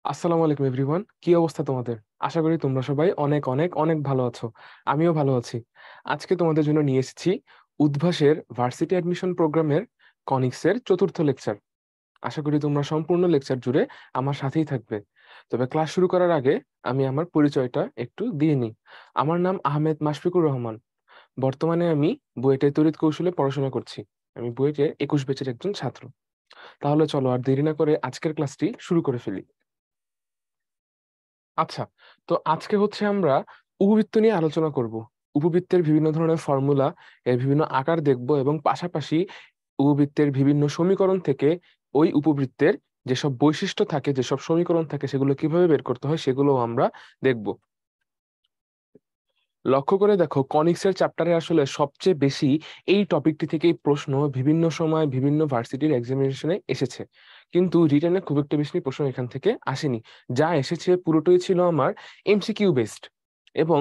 আসসালামু আলাইকুম এভরিওয়ান, কি অবস্থা তোমাদের? আশা করি তোমরা সবাই অনেক অনেক অনেক ভালো আছো। আমিও ভালো আছি। আজকে তোমাদের জন্য নিয়ে এসেছি উদ্ভাসের ভার্সিটি অ্যাডমিশন প্রোগ্রামের কনিক্সের চতুর্থ লেকচার। আশা করি তোমরা সম্পূর্ণ লেকচার জুড়ে আমার সাথেই থাকবে। তবে ক্লাস শুরু করার আগে আমি আমার পরিচয়টা একটু দিয়ে নিই। আমার নাম আহমেদ মাশফিকুর রহমান। বর্তমানে আমি বুয়েটে তড়িৎ কৌশলে পড়াশোনা করছি। আমি বুয়েটে 21 ব্যাচের একজন ছাত্র। তাহলে চলো আর দেরি না করে আজকের ক্লাসটি শুরু করে ফেলি। আচ্ছা, তো আজকে হচ্ছে আমরা উপবৃত্ত নিয়ে আলোচনা করব। উপবৃত্তের বিভিন্ন ধরনের ফর্মুলা, এর বিভিন্ন আকার দেখব এবং পাশাপাশি উপবৃত্তের বিভিন্ন সমীকরণ থেকে ওই উপবৃত্তের যেসব বৈশিষ্ট্য থাকে, যেসব সমীকরণ থাকে সেগুলো কিভাবে বের করতে হয় সেগুলোও আমরা দেখব। লক্ষ্য করে দেখো, কনিক্সের চ্যাপ্টারে আসলে সবচেয়ে বেশি এই টপিকটি থেকেই প্রশ্ন বিভিন্ন সময় বিভিন্ন ভার্সিটির এক্সামিনেশনে এসেছে, কিন্তু রিটেনে খুব একটা বেশি প্রশ্ন এখান থেকে আসেনি। যা এসেছে পুরোটাই ছিল আমার এমসিকিউ বেসড। এবং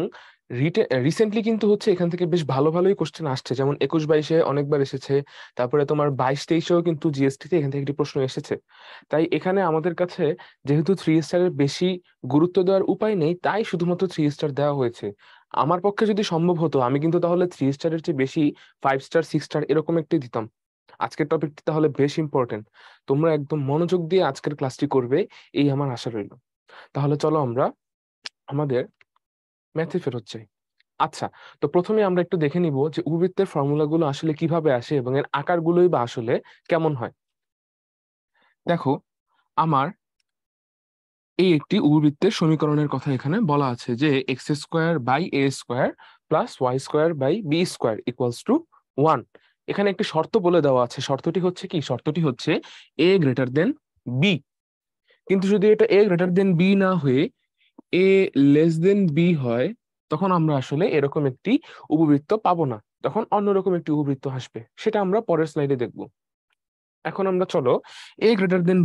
রিসেন্টলি কিন্তু হচ্ছে এখান থেকে বেশ ভালো ভালোই কোশ্চেন আসছে, যেমন 21-22-এ অনেকবার এসেছে। তারপরে তোমার 22-23-এও কিন্তু জিএসটিতে এখান থেকে একটি প্রশ্ন এসেছে। তাই এখানে আমাদের কাছে যেহেতু 3 স্টারের বেশি গুরুত্ব দেওয়ার উপায় নেই, তাই শুধুমাত্র 3 স্টার দেওয়া হয়েছে। আমার পক্ষে যদি সম্ভব হতো আমি কিন্তু তাহলে 3 স্টারের চেয়ে বেশি 5 স্টার, 6 স্টার এরকম একটি দিতাম। আজকের টপিকটি তাহলে বেশ ইম্পর্টেন্ট। তোমরা একদম মনোযোগ দিয়ে আজকের ক্লাসটি করবে, এই আমার আশা রইল। তাহলে চলো আমরা আমাদের ম্যাথে ফেরত যাই। আচ্ছা, তো প্রথমে আমরা একটু দেখে নিব যে উপবৃত্তের ফর্মুলাগুলো আসলে কিভাবে আসে এবং এর আকারগুলোই বা আসলে কেমন হয়। দেখো, আমার এই একটি উপবৃত্তের সমীকরণের কথা এখানে বলা আছে যে x² / a² + y² / b² = 1। এখানে একটি শর্ত বলে দেওয়া আছে। শর্তটি হচ্ছে কি? শর্তটি হচ্ছে a b। কিন্তু যদি এটা a b না হয়ে a b হয়, তখন আমরা আসলে এরকম একটি উপবৃত্ত পাবো না। তখন অন্যরকম একটি উপবৃত্ত আসবে, সেটা আমরা পরের স্লাইডে দেখব। এখন আমরা চলো a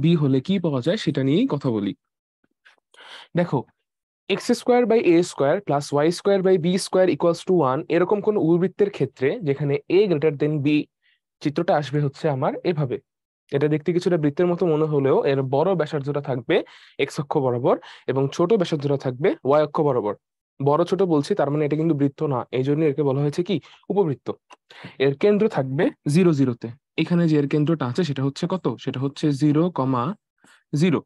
b হলে কি পাওয়া যায় সেটা নিয়েই কথা বলি। দেখো, x² / a² + y² / b² = 1 এরকম কোন উপবৃত্তের ক্ষেত্রে যেখানে a b, চিত্রটা আসবে হচ্ছে আমার এভাবে। এটা দেখতে কিছুটা বৃত্তের মতো মনে হলেও এর বড় ব্যাসার্ধটা থাকবে এক্স অক্ষ বরাবর এবং ছোট ব্যাসার্ধটা থাকবে ওয়াই অক্ষ বরাবর। বড় ছোট বলছি তার মানে এটা কিন্তু বৃত্ত না, এই জন্য একে বলা হয়েছে কি? উপবৃত্ত। এর কেন্দ্র থাকবে 0, 0-তে। এখানে যে এর কেন্দ্রটা আছে সেটা হচ্ছে কত? সেটা হচ্ছে 0, 0।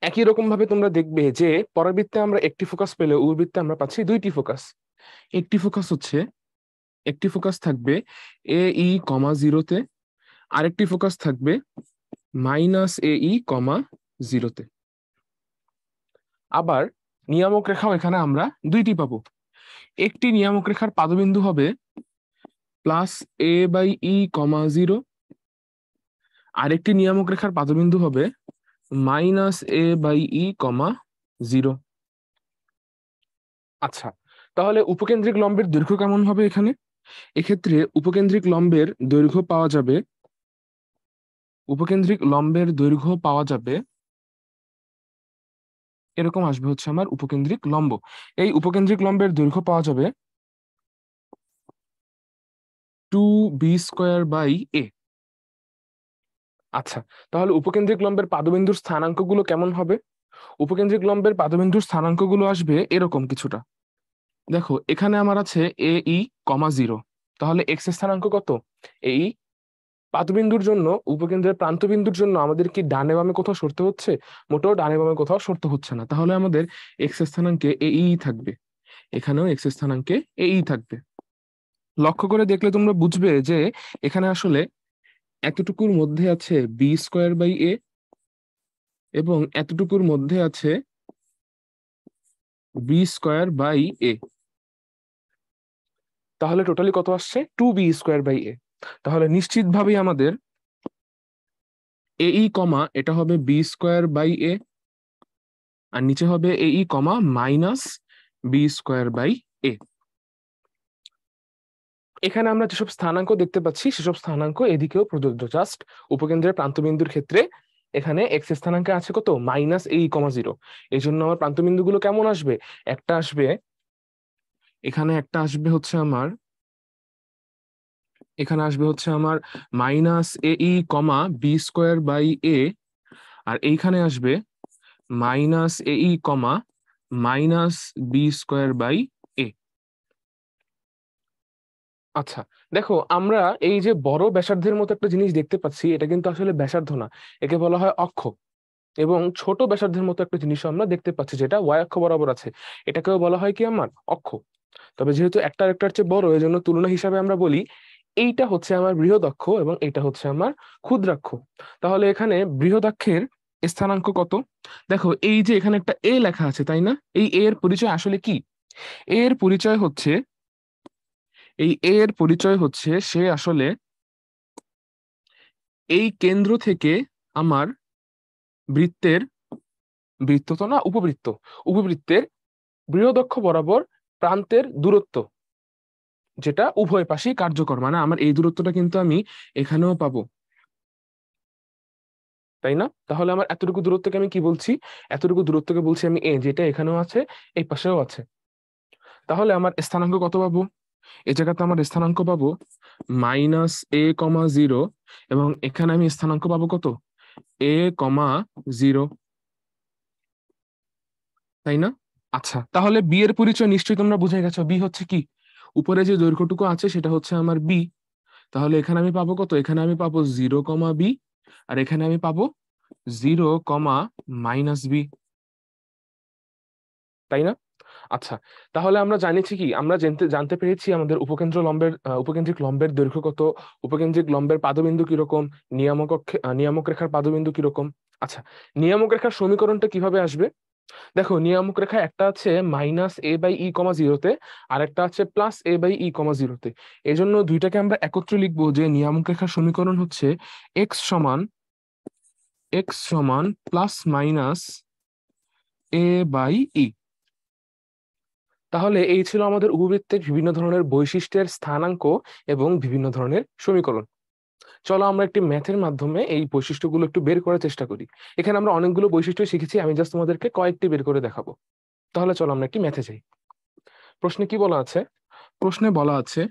একই রকম ভাবে তোমরা দেখবে যে পরাবৃত্তে আমরা একটি ফোকাস পেলে উপবৃত্তে আমরা পাচ্ছি দুইটি ফোকাস। একটি ফোকাস হচ্ছে, একটি ফোকাস থাকবে AE, 0-তে, আরেকটি ফোকাস থাকবে -AE, 0-তে। আবার নিয়ামক রেখাও এখানে আমরা দুইটি পাবো। একটি নিয়ামক রেখার পাদবিন্দু হবে +A/E, 0। আরেকটি নিয়ামক রেখার পাদবিন্দু হবে -A/E, 0। আচ্ছা, তাহলে উপকেন্দ্রিক লম্বের দৈর্ঘ্য কেমন হবে এখানে? এক্ষেত্রে উপকেন্দ্রিক লম্বের দৈর্ঘ্য পাওয়া যাবে, উপকেন্দ্রিক লম্বের দৈর্ঘ্য পাওয়া যাবে এরকম আসবে হচ্ছে আমার উপকেন্দ্রিক লম্ব। এই উপকেন্দ্রিক লম্বের দৈর্ঘ্য পাওয়া যাবে 2b² / a। আচ্ছা, তাহলে উপকেন্দ্রিক লম্বের পাদবিন্দুর স্থানাঙ্কগুলো কেমন হবে? উপকেন্দ্রিক লম্বের পাদবিন্দুর স্থানাঙ্কগুলো আসবে এরকম কিছুটা। দেখো, এখানে আমার আছে AE, 0। তাহলে এক্স এর স্থানাঙ্ক কত? এই পাদবিন্দুর জন্য, উপকেন্দ্রের প্রান্তবিন্দুর জন্য আমাদের কি ডানে বামে কোথাও সরতে হচ্ছে? মোটেও ডানে বামে কোথাও সরতে হচ্ছে না। তাহলে আমাদের এক্স এর স্থানাঙ্কে এই থাকবে, এখানেও এক্স এর স্থানাঙ্কে এই থাকবে। লক্ষ্য করে দেখলে তোমরা বুঝবে যে এখানে আসলে এতটুকুর মধ্যে আছে b²/a এবং এতটুকুর মধ্যে আছে b²/a। তাহলে টোটালি কত আসছে? 2b²/a। তাহলে নিশ্চিতভাবেই আমাদের AE, এটা হবে b²/a, আর নিচে হবে AE, -b²/a। এখানে আমরা যেসব স্থানাঙ্ক দেখতে পাচ্ছি সেসব স্থানাঙ্ক এদিকেও প্রযোজ্য। জাস্ট উপকেন্দ্রের প্রান্তবিন্দুর ক্ষেত্রে এখানে এক্স স্থানাঙ্কে আছে কত? -AE, 0। এই জন্য আমার প্রান্তবিন্দুগুলো কেমন আসবে? একটা আসবে এখানে, একটা আসবে হচ্ছে আমার এখানে আসবে হচ্ছে আমার -AE, b²/a, আর এইখানে আসবে minus a e comma minus b square by a. আচ্ছা, দেখো আমরা এই যে বড় ব্যাসার্ধের মতো একটা জিনিস দেখতে পাচ্ছি, এটা কিন্তু আসলে ব্যাসার্ধ না, একে বলা হয় অক্ষ। এবং ছোট ব্যাসার্ধের মতো একটা জিনিস আমরা দেখতে পাচ্ছি যেটা ওয়াই অক্ষ বরাবর আছে, এটাকেও বলা হয় কি আমার অক্ষ। তবে যেহেতু একটা আরেকটার চেয়ে বড়, এই জন্য তুলনা হিসাবে আমরা বলি এইটা হচ্ছে আমার বৃহদক্ষ এবং এটা হচ্ছে আমার ক্ষুদ্রাক্ষ। তাহলে এখানে বৃহদাক্ষের স্থানাঙ্ক কত? দেখো এই যে এখানে একটা এ লেখা আছে, তাই না? এই এ এর পরিচয় আসলে কি? এ এর পরিচয় হচ্ছে, এই এ এর পরিচয় হচ্ছে সে আসলে এই কেন্দ্র থেকে আমার বৃত্তের, বৃত্ত তো না, উপবৃত্ত, উপবৃত্তের বৃহদক্ষ বরাবর প্রান্তের দূরত্ব, যেটা উভয় পাশেই কার্যকর। মানে আমার এই দূরত্বটা কিন্তু আমি এখানেও পাবো, তাই না? তাহলে আমার এতটুকু দূরত্বকে আমি কি বলছি? এতটুকু দূরত্বকে বলছি আমি এ, যেটা এখানেও আছে এই পাশেও আছে। তাহলে আমার স্থানাঙ্ক কত পাবো? এই জায়গাতে আমার স্থানাঙ্ক পাবো -a,0, এবং এখানে আমি স্থানাঙ্ক পাবো কত? a,0, তাই না? আচ্ছা, তাহলে বি এর পরিচয় নিশ্চয়ই তোমরা বুঝে গেছো। বি হচ্ছে কি? উপরে যে দৈর্ঘ্যটুকু আছে সেটা হচ্ছে আমার বি। তাহলে এখানে আমি পাবো কত? এখানে আমি পাবো 0,b, আর এখানে আমি পাবো 0,-b, তাই না? আচ্ছা, তাহলে আমরা জানিছি কি, আমরা জানতে পেরেছি আমাদের উপকেন্দ্রিক লম্বের দৈর্ঘ্য কত, উপকেন্দ্রিক লম্বের পাদবিন্দু কিরকম, নিয়ামক রেখার পাদবিন্দু কিরকম। আচ্ছা, নিয়ামক রেখার সমীকরণটা কিভাবে আসবে? দেখো, নিয়ামক রেখা একটা আছে -a/e,0-তে, আর একটা আছে +a/e,0-তে। এই জন্য দুইটাকে আমরা একত্রে লিখবো যে নিয়ামক রেখার সমীকরণ হচ্ছে x সমান +-a/e। তাহলে এই ছিল আমাদের উপবৃত্তের বিভিন্ন ধরনের বৈশিষ্ট্যের স্থানাঙ্ক এবং বিভিন্ন ধরনের সমীকরণ। চলো আমরা একটি ম্যাথের মাধ্যমে এই বৈশিষ্ট্যগুলো একটু বের করার চেষ্টা করি। এখানে আমরা অনেকগুলো বৈশিষ্ট্য শিখেছি, আমি জাস্ট তোমাদেরকে কয়েকটি বের করে দেখাবো। তাহলে চলো আমরা একটি ম্যাথে যাই। প্রশ্নে কি বলা আছে? প্রশ্নে বলা আছে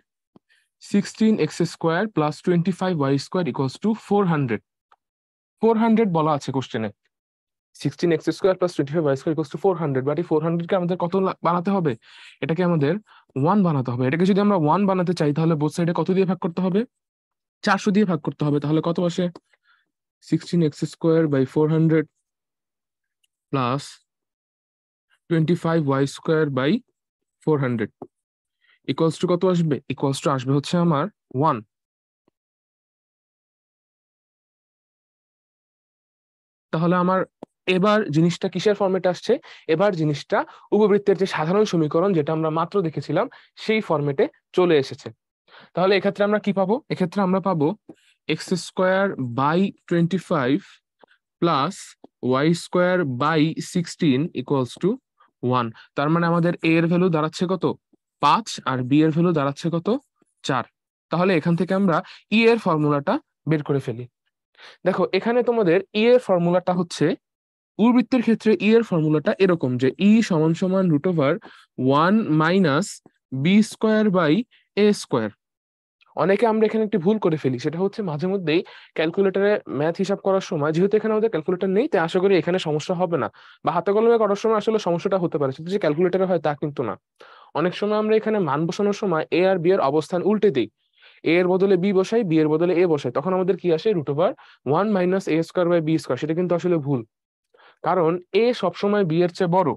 16x² + 25y² = 400। 400 বলা আছে কোশ্চেনে। 16x² + 25y² = 400, বাট এই 400 কে আমাদের কত বানাতে হবে? এটাকে আমাদের 1 বানাতে হবে। এটাকে যদি আমরা 1 বানাতে চাই তাহলে বোথ সাইডে কত দিয়ে ভাগ করতে হবে? 400 দিয়ে ভাগ করতে হবে। তাহলে কত আসে? 16x² / 400 + 25y² / 400 ইকুয়ালস টু কত আসবে? ইকুয়ালস টু আসবে হচ্ছে আমার 1। তাহলে আমার এবার জিনিসটা কিসের ফরম্যাটে আসছে? এবার জিনিসটা উপবৃত্তের যে সাধারণ সমীকরণ যেটা আমরা মাত্র দেখেছিলাম সেই ফরম্যাটে চলে এসেছে। তাহলে এক্ষেত্রে আমরা কি পাবো? এক্ষেত্রে আমরা পাবো x² / 25 +y² / 16 = 1। তার মানে আমাদের a এর ভ্যালু দাঁড়াচ্ছে কত? 5, আর b এর ভ্যালু দাঁড়াচ্ছে কত? 4। তাহলে এখান থেকে আমরা e এর ফর্মুলাটা বের করে ফেলি। দেখো, এখানে তোমাদের ই এর ফর্মুলাটা হচ্ছে, উপবৃত্তের ক্ষেত্রে ই এর ফর্মুলাটা এরকম যে ই সমান সমান √1 - b² / a²। অনেকে আমরা এখানে একটি ভুল করে ফেলি, সেটা হচ্ছে মাঝে মধ্যেই ক্যালকুলেটরে ম্যাথ হিসাব করার সময়, যেহেতু এখানে আমাদের ক্যালকুলেটর নেই তাই আশা করি এখানে সমস্যা হবে না, বা হাতে কলমে করার সময় আসলে সমস্যাটা হতে পারে, শুধু যে ক্যালকুলেটরে হয় তা কিন্তু না। অনেক সময় আমরা এখানে মান বসানোর সময় এ আর বি এর অবস্থান উল্টে দিই, এ এর বদলে বি বসাই, বি এর বদলে এ বসাই, তখন আমাদের কি আসে? √1 - a²/b²। সেটা কিন্তু আসলে ভুল, কারণ এ সবসময় বি এর চেয়ে বড়,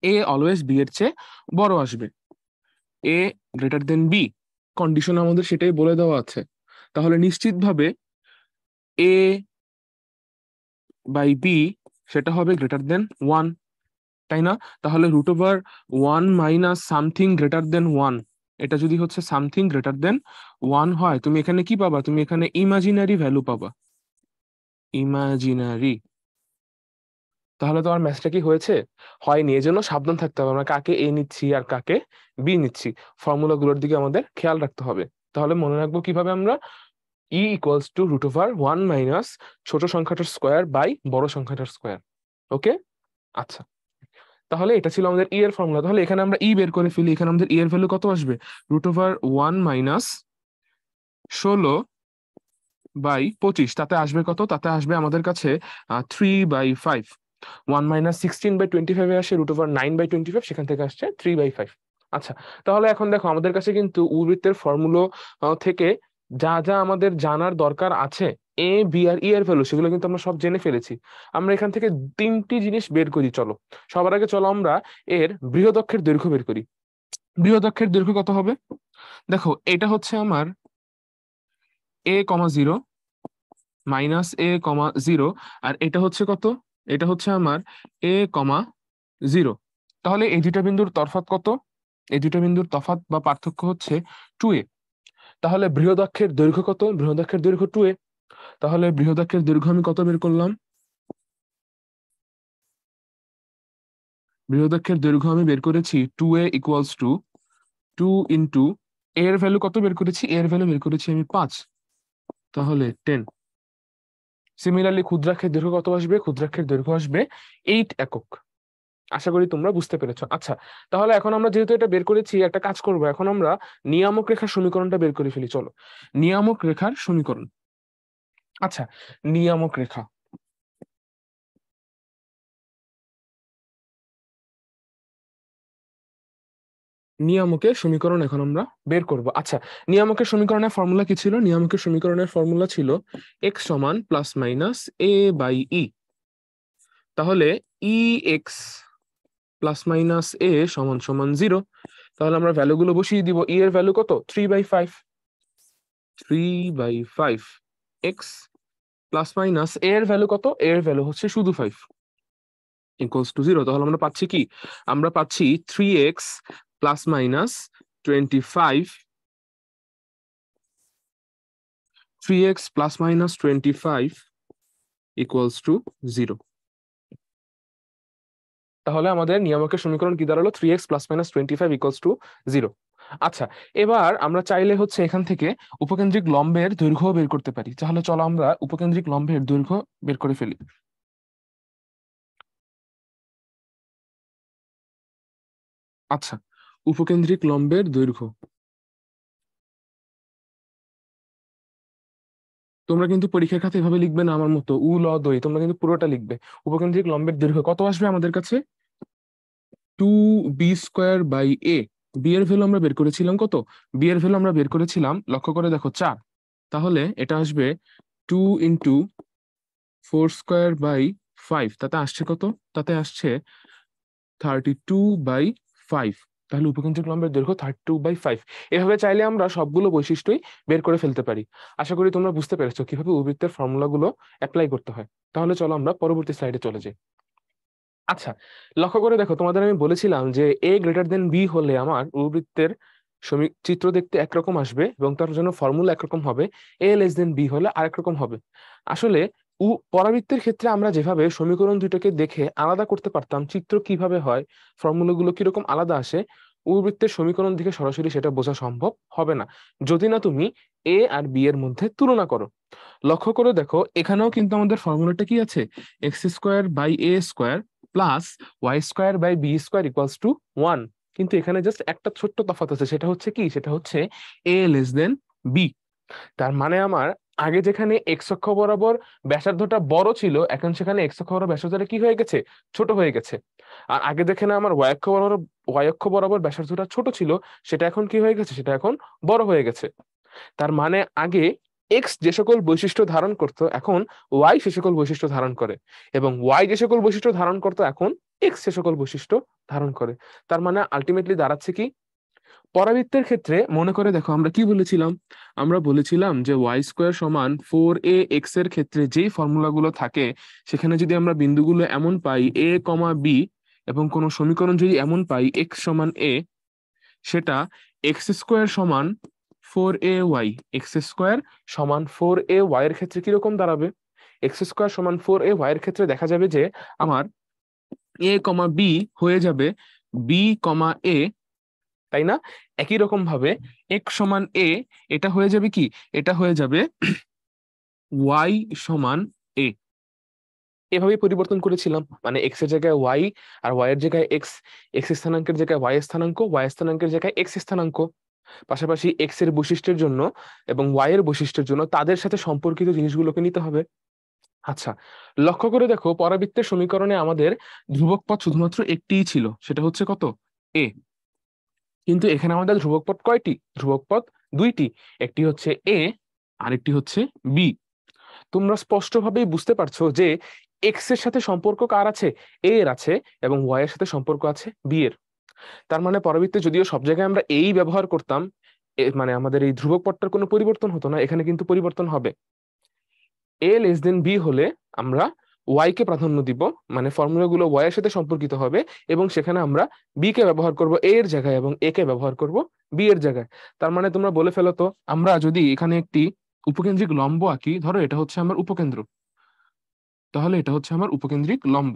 এ অলওয়েজ বি এর চেয়ে বড় আসবে, এ গ্রেটার দেন বি, কন্ডিশন আমাদের সেটাই বলে দেওয়া আছে। তাহলে নিশ্চিতভাবে a বাই বি সেটা হবে গ্রেটার দেন 1, তাই না? তাহলে √1 - সামথিং গ্রেটার দেন 1, এটা যদি হচ্ছে সামথিং গ্রেটার দেন 1 হয়, তুমি এখানে কি পাবা? তুমি এখানে ইমাজিনারি ভ্যালু পাবা, ইমাজিনারি। তাহলে তোমার ম্যাচটা কি হয়েছে? হয়নি। এজন্য সাবধান থাকতে হবে আমরা কাকে এ নিচ্ছি আর কাকে বি নিচ্ছি, ফর্মুলাগুলোর দিকে আমাদের খেয়াল রাখতে হবে। তাহলে মনে রাখবো কিভাবে আমরা? ই ইকুয়ালস টু √1 মাইনাস ছোট সংখ্যাটার স্কোয়ার বাই বড় সংখ্যাটার স্কোয়ার। ওকে, আচ্ছা, তাহলে এটা ছিল আমাদের ই এর ফর্মুলা। তাহলে এখানে আমরা ই বের করে ফেলি। এখানে আমাদের ই এর ভ্যালু কত আসবে? √1 - 16/25। তাতে আসবে কত? তাতে আসবে আমাদের কাছে 3/5। 1 - 16/25 আসে √9/25, সেখান থেকে আসছে 3/5। আচ্ছা, তাহলে এখন দেখো আমাদের কাছে কিন্তু উপবৃত্তের ফর্মুলা থেকে যা যা আমাদের জানার দরকার আছে, এ বি আর ই এর ভ্যালু, সেগুলো কিন্তু আমরা সব জেনে ফেলেছি। আমরা এখান থেকে তিনটি জিনিস বের করি। চলো সবার আগে চলো আমরা এর বৃহদক্ষের দৈর্ঘ্য বের করি। বৃহদক্ষের দৈর্ঘ্য কত হবে? দেখো এটা হচ্ছে আমার a, 0 -a, 0, আর এটা হচ্ছে কত? এটা হচ্ছে আমার a, 0। তাহলে এই দুইটা বিন্দুর তফাৎ কত? এই দুইটা বিন্দুর তফাৎ বা পার্থক্য হচ্ছে 2a। তাহলে বৃহদাক্ষের দৈর্ঘ্য কত? বৃহদাক্ষের দৈর্ঘ্য 2a। তাহলে বৃহদাক্ষের দৈর্ঘ্য আমি কত বের করলাম? বৃহদাক্ষের দৈর্ঘ্য আমি বের করেছি 2a = 2 ইন্টু এর ভ্যালু কত বের করেছি? এর ভ্যালু বের করেছি আমি 5, তাহলে 10। সিমিলারলি ক্ষুদ্রাক্ষের দৈর্ঘ্য কত আসবে? ক্ষুদ্রাক্ষের দৈর্ঘ্য আসবে 8 একক। আশা করি তোমরা বুঝতে পেরেছো। আচ্ছা, তাহলে এখন আমরা যেহেতু এটা বের করেছি, একটা কাজ করব, এখন আমরা নিয়ামক রেখার সমীকরণটা বের করে ফেলি। চলো, নিয়ামক রেখার সমীকরণ। আচ্ছা, নিয়ামক রেখা, নিয়ামকের সমীকরণ এখন আমরা বের করব। আচ্ছা, নিয়ামকের সমীকরণের ফর্মুলা কি ছিল? নিয়ামকের সমীকরণের ফর্মুলা ছিল x সমান +- a/e। তাহলে e(x +- a = 0। তাহলে আমরা ভ্যালুগুলো বসিয়ে দিব। ই এর ভ্যালু কত? 3/5। 3/5 x ± a এর ভ্যালু কত? a এর ভ্যালু হচ্ছে শুধু 5 = 0। তাহলে আমরা পাচ্ছি কি? আমরা পাচ্ছি 3x ±25, 3x ±25 = 0। তাহলে আমাদের নিয়ামকের সমীকরণ কি দাঁড়ালো? 3x ±25 = 0। আচ্ছা, এবার আমরা চাইলে হচ্ছে এখান থেকে উপকেন্দ্রিক লম্বের দৈর্ঘ্য বের করতে পারি। তাহলে চলো আমরা উপকেন্দ্রিক লম্বের দৈর্ঘ্য বের করে ফেলি। আচ্ছা, উপকেন্দ্রিক লম্বের দৈর্ঘ্য তোমরা কিন্তু পরীক্ষার খাতে এভাবে লিখবে না আমার মতো উ ল দই, তোমরা কিন্তু পুরোটা লিখবে। উপকেন্দ্রিক লম্বের দৈর্ঘ্য কত আসবে আমাদের কাছে? 2b²/a। বি এর ভ্যালু আমরা বের করেছিলাম কত? বি এর ভ্যালু আমরা বের করেছিলাম, লক্ষ্য করে দেখো, 4। তাহলে এটা আসবে 2 ইন্টু 4²/5। তাতে আসছে কত? তাতে আসছে 32/5। তাহলে উপকেন্দ্রিক লম্বের দৈর্ঘ্য 32/5। এভাবে চাইলে আমরা সবগুলো বৈশিষ্ট্যই বের করে ফেলতে পারি। আশা করি তোমরা বুঝতে পেরেছো কিভাবে উপবৃত্তের ফর্মুলাগুলো অ্যাপ্লাই করতে হয়। তাহলে চলো আমরা পরবর্তী স্লাইডে চলে যাই। আচ্ছা, লক্ষ্য করে দেখো, তোমাদের আমি বলেছিলাম যে a b হলে আমার উপবৃত্তের চিত্র দেখতে একরকম আসবে এবং তার জন্য ফর্মুলা একরকম হবে। a<b হলে আরেক রকম হবে। আসলে পরাবৃত্তের ক্ষেত্রে আমরা যেভাবে সমীকরণ দুটোকে দেখে আলাদা করতে পারতাম, চিত্র কিভাবে হয়, ফর্মুলাগুলো কিরকম আলাদা আসে, উপবৃত্তের সমীকরণ থেকে সরাসরি সেটা বোঝা সম্ভব হবে না যদি না তুমি a আর b এর মধ্যে তুলনা করো। লক্ষ্য করে দেখো, এখানেও কিন্তু আমাদের ফর্মুলাটা কি আছে? x² / a² +y² / b² = 1। কিন্তু এখানে জাস্ট একটা ছোট্ট তফাৎ আছে, সেটা হচ্ছে কি? সেটা হচ্ছে a b। তার মানে আমার আগে যেখানে এক্স অক্ষ বরাবর ব্যাসার্ধটা বড় ছিল, এখন সেখানে এক্স অক্ষ বরাবর ব্যাসার্ধটা কি হয়ে গেছে? ছোট হয়ে গেছে। আর আগে যেখানে আমার ওয়াই অক্ষ বরাবর ব্যাসার্ধটা ছোট ছিল, সেটা এখন কি হয়ে গেছে? সেটা এখন বড় হয়ে গেছে। তার মানে আগে এক্স যে সকল বৈশিষ্ট্য ধারণ করতো, এখন ওয়াই সে সকল বৈশিষ্ট্য ধারণ করে, এবং ওয়াই যে সকল বৈশিষ্ট্য ধারণ করতো, এখন এক্স সে সকল বৈশিষ্ট্য ধারণ করে। তার মানে আলটিমেটলি দাঁড়াচ্ছে কি? পরাবৃত্তের ক্ষেত্রে মনে করে দেখো, আমরা কি বলেছিলাম? আমরা বলেছিলাম যে y² = 4ax এর ক্ষেত্রে যেই ফর্মুলাগুলো থাকে, সেখানে যদি আমরা বিন্দুগুলো এমন পাই a, b, এবং কোন সমীকরণ যদি এমন পাই x = a, সেটা x² = 4ay। x² = 4ay এর ক্ষেত্রে কিরকম দাঁড়াবে? x² = 4ay এর ক্ষেত্রে দেখা যাবে যে আমার a, b হয়ে যাবে b, a, তাই না? একই রকম ভাবে x = a, এটা হয়ে যাবে কি? এটা হয়ে যাবে y = a। এভাবেই পরিবর্তন করেছিলাম, মানে এক্স এর জায়গায় ওয়াই, আর ওয়াই এর জায়গায় এক্স, এক্স স্থানাঙ্কের জায়গায় ওয়াই স্থানাঙ্ক, ওয়াই স্থানাঙ্কের জায়গায় এক্স স্থানাঙ্ক। পাশাপাশি এক্স এর বৈশিষ্ট্যের জন্য এবং ওয়াই এর বৈশিষ্ট্যের জন্য তাদের সাথে সম্পর্কিত জিনিসগুলোকে নিতে হবে। আচ্ছা, লক্ষ্য করে দেখো পরাবৃত্তের সমীকরণে আমাদের ধ্রুবক পদ শুধুমাত্র একটিই ছিল, সেটা হচ্ছে কত? এ। কিন্তু এখানে আমাদের ধ্রুবক পদ কয়টি? ধ্রুবক পদ দুইটি। একটি হচ্ছে এ, আরেকটি হচ্ছে বি। তোমরা স্পষ্টভাবেই বুঝতে পারছো যে এক্স এর সাথে সম্পর্ক কার আছে? এ এর আছে, এবং ওয়াই এর সাথে সম্পর্ক আছে বি এর। তার মানে পরবর্তীতে যদিও সব জায়গায় আমরা এই ব্যবহার করতাম, মানে আমাদের এই ধ্রুবক পদটার কোনো পরিবর্তন হতো না, এখানে কিন্তু পরিবর্তন হবে। এ লেস দেন বি হলে আমরা ওয়াই কে প্রাধান্য দিব, মানে ফর্মুলাগুলো ওয়াই এর সাথে সম্পর্কিত হবে, এবং সেখানে আমরা বি কে ব্যবহার করব এ এর জায়গায় এবং এ কে ব্যবহার করব বি এর জায়গায়। তার মানে তোমরা বলে ফেলো তো, আমরা যদি এখানে একটি উপকেন্দ্রিক লম্ব আঁকি, ধরো এটা হচ্ছে আমার উপকেন্দ্র, তাহলে এটা হচ্ছে আমার উপকেন্দ্রিক লম্ব।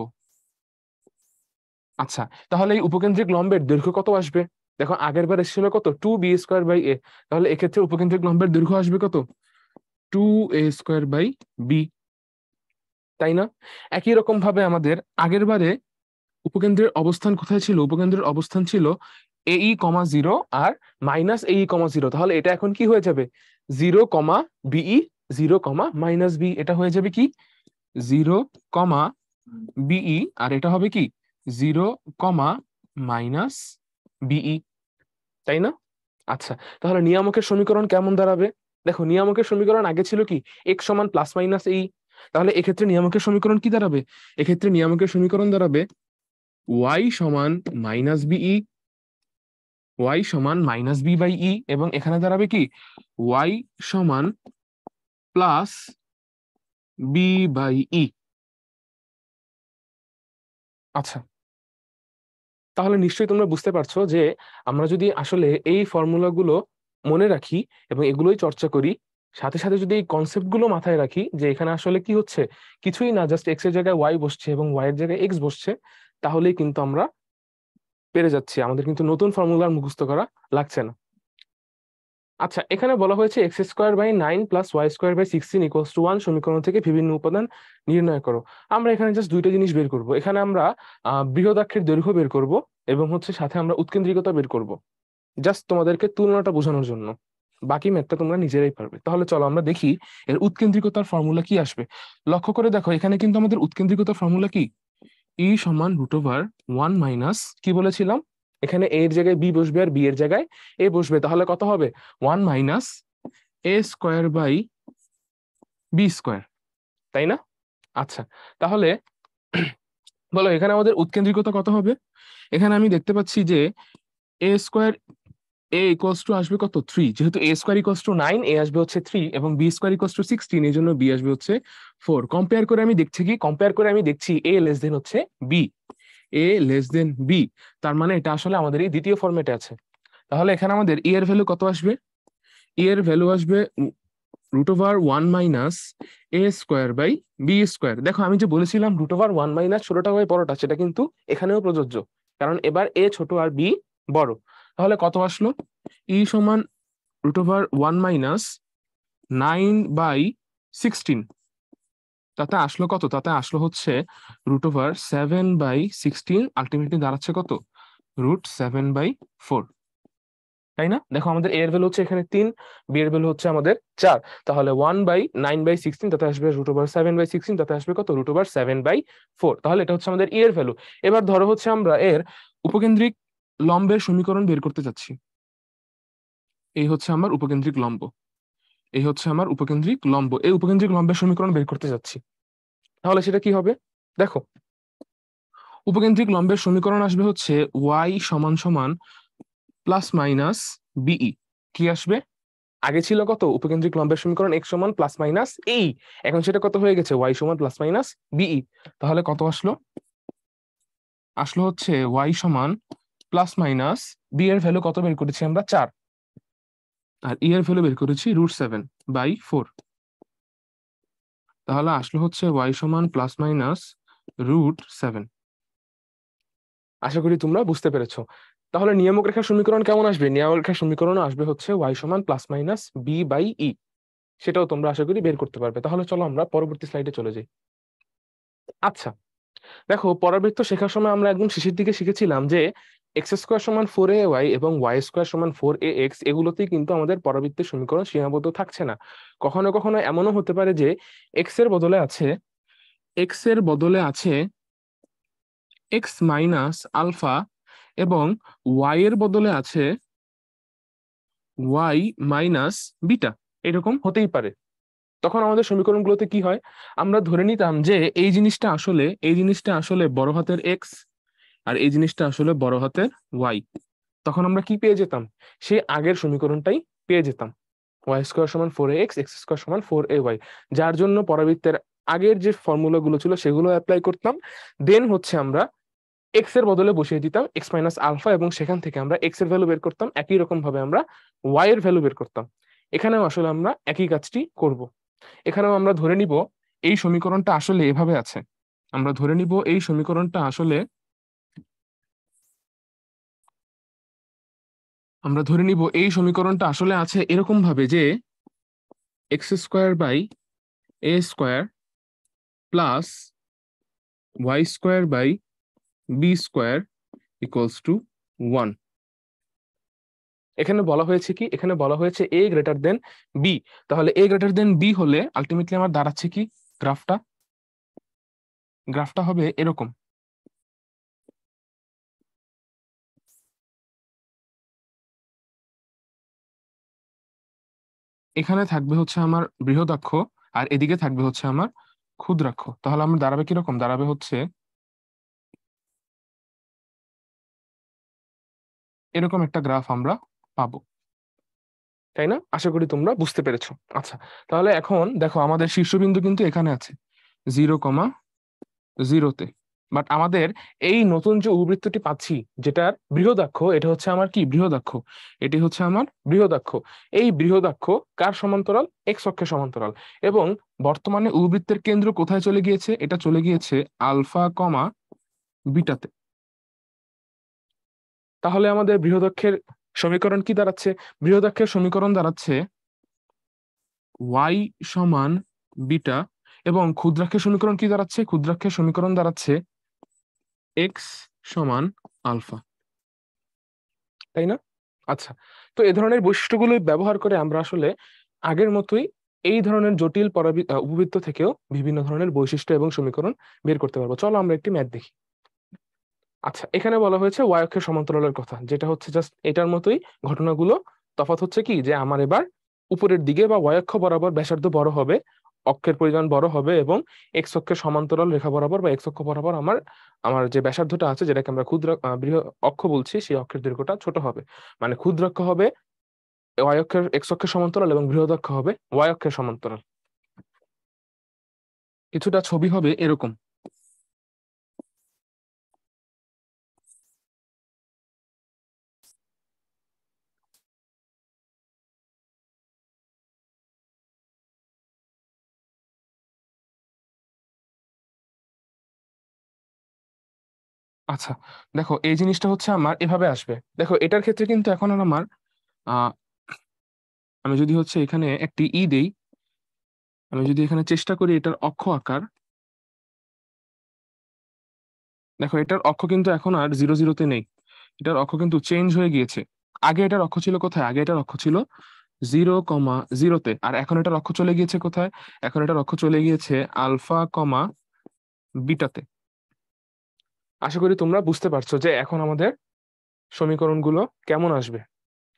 আচ্ছা, তাহলে এই উপকেন্দ্রিক লম্বের দৈর্ঘ্য কত আসবে? দেখো আগের বার এসেছিল কত? 2b² by a। তাহলে এক্ষেত্রে উপকেন্দ্রিক লম্বের দৈর্ঘ্য আসবে কত? 2a² বাই b, তাই না? একই রকম ভাবে আমাদের আগের বারে উপকেন্দ্রের অবস্থান কোথায় ছিল? উপকেন্দ্রের অবস্থান ছিল AE,0 আর -AE,0। তাহলে এটা এখন কি হয়ে যাবে? 0,BE, 0,-B। এটা হয়ে যাবে কি 0,BE, আর এটা হবে কি 0,-BE, তাই না? আচ্ছা, তাহলে নিয়ামকের সমীকরণ কেমন দাঁড়াবে? দেখো নিয়ামকের সমীকরণ আগে ছিল কি x সমান +-এই। তাহলে এক্ষেত্রে নিয়ামকের সমীকরণ কি দাঁড়াবে? এক্ষেত্রে নিয়ামকের সমীকরণ দাঁড়াবে y সমান -BE, y সমান -B/E, এবং এখানে দাঁড়াবে কি y সমান +B/E। আচ্ছা, তাহলে নিশ্চয়ই তোমরা বুঝতে পারছো যে আমরা যদি আসলে এই ফর্মুলাগুলো মনে রাখি এবং এগুলোই চর্চা করি, সাথে সাথে যদি এই কনসেপ্ট গুলো মাথায় রাখি যে এখানে আসলে কি হচ্ছে, কিছুই না, জাস্ট এক্স এর জায়গায় ওয়াই বসছে এবং ওয়াই এর জায়গায় এক্স বসছে, তাহলেই কিন্তু আমরা পেরে যাচ্ছি, আমাদের কিন্তু নতুন ফর্মুলার মুখস্থ করা লাগছে না। আচ্ছা, এখানে বলা হয়েছে x² by 9 plus y² by 16 = 1 সমীকরণ থেকে বিভিন্ন উপাদান নির্ণয় করো। আমরা এখানে জাস্ট দুইটা জিনিস বের করব। এখানে আমরা বৃহদাক্ষের দৈর্ঘ্য বের করব, এবং হচ্ছে সাথে আমরা উৎকেন্দ্রিকতা বের করব, জাস্ট তোমাদেরকে তুলনাটা বোঝানোর জন্য। বাকি ম্যাথটা তোমরা নিজেরাই পারবে। তাহলে চলো আমরা দেখি এর উৎকেন্দ্রিকতার ফর্মুলা কি আসবে। লক্ষ্য করে দেখো এখানে কিন্তু আমাদের উৎকেন্দ্রিকতার ফর্মুলা কি, ই সমান √1 মাইনাস কি বলেছিলাম, এখানে এ এর জায়গায় বি বসবে আর বি এর জায়গায় এ বসবে, তাহলে কত হবে 1 মাইনাস a² বাই b², তাই না? আচ্ছা, তাহলে বলো এখানে আমাদের উৎকেন্দ্রিকতা কত হবে? এখানে আমি দেখতে পাচ্ছি যে a² আসবে কত 3, যেহেতু a² = 9, এ আসবে হচ্ছে 3, এবং b² = 16, এই জন্য বি আসবে হচ্ছে 4। কম্পেয়ার করে আমি দেখছি কি, কম্পেয়ার করে আমি দেখছি এ লেস দেন হচ্ছে বি, এ লেস দেন বি। তার মানে এটা আসলে আমাদের এই দ্বিতীয় ফরম্যাটে আছে। তাহলে এখানে আমাদের ই এর ভ্যালু কত আসবে? ই এর ভ্যালু আসবে √1 মাইনাস a² বাই b²। দেখো আমি যে বলেছিলাম √1 মাইনাস ছোটটা বাই বড়টা, সেটা কিন্তু এখানেও প্রযোজ্য, কারণ এবার এ ছোট আর বি বড়। তাহলে কত আসলো? ই সমান √1 মাইনাস 9/16, তাতে আসলো কত? তাতে আসলো হচ্ছে √7/16, আলটিমেটলি দাঁড়াচ্ছে কত? √7/4, তাই না? দেখো আমাদের এ এর ভ্যালু হচ্ছে এখানে 3, বি এর ভ্যালু হচ্ছে আমাদের 4। তাহলে 1/9/16, তাতে আসবে √7/16, তাতে আসবে কত? √7/4। তাহলে এটা হচ্ছে আমাদের ই এর ভ্যালু। এবার ধরো হচ্ছে আমরা এর উপকেন্দ্রিক লম্বের সমীকরণ বের করতে যাচ্ছি। এই হচ্ছে আমার উপকেন্দ্রিক লম্ব, এই হচ্ছে আমার উপকেন্দ্রিক লম্ব, এই উপকেন্দ্রিক লম্বের সমীকরণ বের করতে যাচ্ছি। তাহলে সেটা কি হবে? দেখো উপকেন্দ্রিক লম্বের সমীকরণ আসবে হচ্ছে y সমান সমান +-BE। কি আসবে? আগে ছিল কত উপকেন্দ্রিক লম্বের সমীকরণ x সমান +-এই, এখন সেটা কত হয়ে গেছে y সমান +-BE। তাহলে কত আসলো? আসলো হচ্ছে y সমান +-b এর ভ্যালু কত বের করেছি আমরা? 4, আর e এর ভ্যালু বের করেছি √7/4। তাহলে আসলো হচ্ছে y সমান +-√7। আশা করি তোমরা বুঝতে পেরেছো। তাহলে নিয়ামক রেখার সমীকরণ কেমন আসবে? নিয়ামক রেখার সমীকরণ আসবে হচ্ছে y সমান +-b/e। সেটাও তোমরা আশা করি বের করতে পারবে। তাহলে চলো আমরা পরবর্তী স্লাইডে চলে যাই। আচ্ছা, দেখো পরাবৃত্ত শেখার সময় আমরা একদম শেষের দিকে শিখেছিলাম যে x² সমান 4ay এবং y² সমান 4ax, এগুলোতেই কিন্তু আমাদের পরাবৃত্তের সমীকরণ সীমাবদ্ধ থাকছে না। কখনো কখনো এমনও হতে পারে যে x এর বদলে আছে এক্স এর বদলে আছে এক্স মাইনাস আলফা এবং ওয়াই এর বদলে আছে ওয়াই মাইনাস বিটা, এরকম হতেই পারে। তখন আমাদের সমীকরণগুলোতে কি হয়, আমরা ধরে নিতাম যে এই জিনিসটা আসলে বড় হাতের এক্স আর এই জিনিসটা আসলে বড় হাতের ওয়াই। তখন আমরা কি পেয়ে যেতাম, সেই আগের সমীকরণটাই পেয়ে যেতাম, ওয়াই স্কোয়ার সমান 4ax, এক্স স্কোয়ার সমান 4ay, যার জন্য পরাবৃত্তের আগের যে ফর্মুলাগুলো ছিল সেগুলো অ্যাপ্লাই করতাম। দেন হচ্ছে আমরা এক্স এর বদলে বসিয়ে দিতাম এক্স মাইনাস আলফা এবং সেখান থেকে আমরা এক্স এর ভ্যালু বের করতাম, একই রকম ভাবে আমরা ওয়াই এর ভ্যালু বের করতাম। এখানেও আসলে আমরা একই কাজটি করব। এখানেও আমরা ধরে নিব এই সমীকরণটা আসলে এভাবে আছে, আমরা ধরে নিব এই সমীকরণটা আসলে আছে এরকম ভাবে যে x square by a square plus y square by b square equals to 1। এখানে বলা হয়েছে কি, এখানে বলা হয়েছে এ গ্রেটার দেন বি। তাহলে এ গ্রেটার দেন বি হলে আলটিমেটলি আমার দাঁড়াচ্ছে কি, গ্রাফটা গ্রাফটা হবে এরকম। এখানে থাকবে হচ্ছে আমার বৃহদাক্ষ আর এদিকে থাকবে হচ্ছে আমার ক্ষুদ্রাক্ষ। তাহলে আমার দাঁড়াবে কিরকম, দাঁড়াবে হচ্ছে এরকম একটা গ্রাফ আমরা পাবো, তাই না? আশা করি তোমরা বুঝতে পেরেছো। আচ্ছা, তাহলে এখন দেখো আমাদের শীর্ষবিন্দু কিন্তু এখানে আছে 0,0-তে। বাট আমাদের এই নতুন যে উপবৃত্তটি পাচ্ছি যেটার বৃহদাক্ষ, এটা হচ্ছে আমার কি বৃহদাক্ষ, এটি হচ্ছে আমার বৃহদাক্ষ। এই বৃহদাক্ষ কার সমান্তরাল, এক্স অক্ষের সমান্তরাল। এবং বর্তমানে উপবৃত্তের কেন্দ্র কোথায় চলে গিয়েছে, এটা চলে গিয়েছে আলফা কমা বিটাতে। তাহলে আমাদের বৃহদাক্ষের সমীকরণ কি দাঁড়াচ্ছে, বৃহদাক্ষের সমীকরণ দাঁড়াচ্ছে ওয়াই সমান বিটা, এবং ক্ষুদ্রাক্ষের সমীকরণ কি দাঁড়াচ্ছে, ক্ষুদ্রাক্ষের সমীকরণ দাঁড়াচ্ছে এক্স সমান আলফা, তাই না? আচ্ছা, তো এই ধরনের বৈশিষ্ট্যগুলো ব্যবহার করে আমরা আসলে আগের মতোই এই ধরনের জটিল উপবৃত্ত থেকেও বিভিন্ন ধরনের বৈশিষ্ট্য এবং সমীকরণ বের করতে পারবো। চলো আমরা একটি ম্যাথ দেখি। আচ্ছা, এখানে বলা হয়েছে ওয়াই অক্ষের সমান্তরালের কথা, যেটা হচ্ছে জাস্ট এটার মতোই ঘটনাগুলো। তফাৎ হচ্ছে কি, যে আমার এবার উপরের দিকে বা ওয়াই অক্ষ বরাবর ব্যাসার্ধ বড় হবে, অক্ষের পরিমাণ বড় হবে, এবং এক্স অক্ষের সমান্তরাল রেখা বরাবর বা এক্স অক্ষ বরাবর আমার আমার যে ব্যাসার্ধটা আছে, যেটাকে আমরা ক্ষুদ্র বৃহৎ অক্ষ বলছি, সেই অক্ষের দৈর্ঘ্যটা ছোট হবে। মানে ক্ষুদ্রাক্ষ হবে ওয়াই অক্ষের এক্স অক্ষের সমান্তরাল এবং বৃহদাক্ষ হবে ওয়াই অক্ষের সমান্তরাল। কিছুটা ছবি হবে এরকম। আচ্ছা, দেখো এই জিনিসটা হচ্ছে আমার এভাবে আসবে। দেখো এটার ক্ষেত্রে কিন্তু এখন আর আমার আহ আমি যদি হচ্ছে এখানে একটি দেই, আমি যদি এখানে চেষ্টা করি এটার অক্ষ আকার, দেখো এটার অক্ষ কিন্তু এখন আর 0,0-তে নেই, এটার অক্ষ কিন্তু চেঞ্জ হয়ে গিয়েছে। আগে এটার অক্ষ ছিল কোথায়, আগে এটার অক্ষ ছিল 0,0-তে, আর এখন এটার অক্ষ চলে গিয়েছে কোথায়, এখন এটার অক্ষ চলে গিয়েছে আলফা কমা বিটাতে। আশা করি তোমরা বুঝতে পারছো যে এখন আমাদের সমীকরণগুলো কেমন আসবে,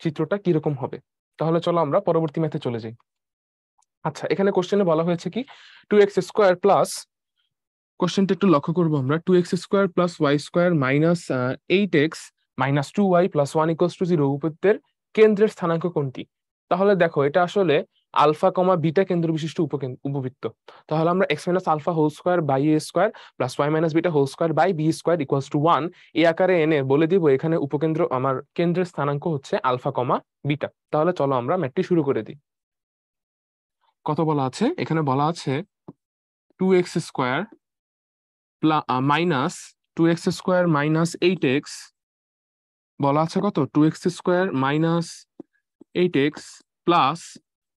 চিত্রটা কিরকম হবে। তাহলে চলো আমরা পরবর্তী ম্যাথে চলে যাই। আচ্ছা, এখানে কোশ্চেনে বলা হয়েছে কি, 2x² প্লাস, কোশ্চেনটা একটু লক্ষ্য করবো আমরা, 2x² plus y square minus 8x minus 2y plus 1 equals to 0 উপবৃত্তের কেন্দ্রের স্থানাঙ্ক কোনটি? তাহলে দেখো এটা আসলে আলফা কমা বিটা কেন্দ্র বিশিষ্ট উপবৃত্ত। তাহলে আমরা x minus alpha whole square by a square plus y minus beta whole square by b square equals to 1 এই আকারে এনে বলে দিব এখানে উপকেন্দ্র আমার কেন্দ্রের স্থানাঙ্ক হচ্ছে আলফা কমা বিটা। তাহলে চলো আমরা ম্যাথটি শুরু করে দিই। কত বলা আছে, এখানে বলা আছে 2x² minus 2x² minus 8x, বলা আছে কত 2x² minus 8x plus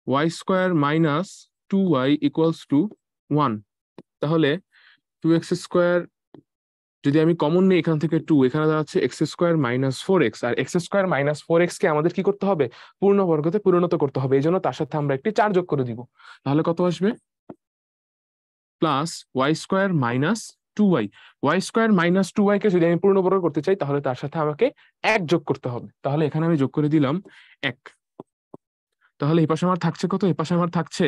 y square minus 2y equals to 1। তাহলে 2x² যদি আমি কমন নিই এখান থেকে 2, এখানে দাঁড়াচ্ছে x² মাইনাস 4x, আর x² মাইনাস 4x কে আমাদের কি করতে হবে, পূর্ণবর্গতে পরিণত করতে হবে, এই জন্য তার সাথে আমরা একটি 4 যোগ করে দিব। তাহলে কত আসবে, plus y square minus 2y। Y square minus 2y কে যদি আমি পূর্ণবর্গ করতে চাই তাহলে তার সাথে আমাকে 1 যোগ করতে হবে। তাহলে এখানে আমি যোগ করে দিলাম 1। তাহলে এই পাশে আমার থাকছে কত? এই পাশে আমার থাকছে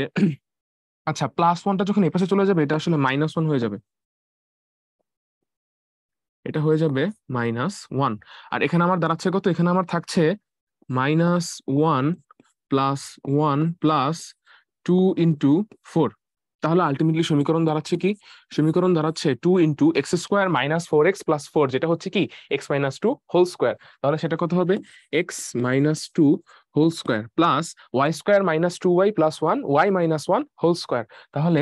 আচ্ছা, +1টা যখন এই পাশে চলে যাবে এটা আসলে -1 হয়ে যাবে। এটা হয়ে যাবে -1। আর এখানে আমার দাঁড়াচ্ছে কত? এখানে আমার থাকছে -1 প্লাস 1 প্লাস 2 ইন্টু 4। তাহলে আলটিমেটলি সমীকরণ দাঁড়াচ্ছে কি? সমীকরণ দাঁড়াচ্ছে 2 into x square minus 4x plus 4, যেটা হচ্ছে কি x-2 হোল স্কোয়ার। তাহলে সেটা কত হবে? x-2 whole square plus y square minus 2y plus 1 y-1 whole square. তাহলে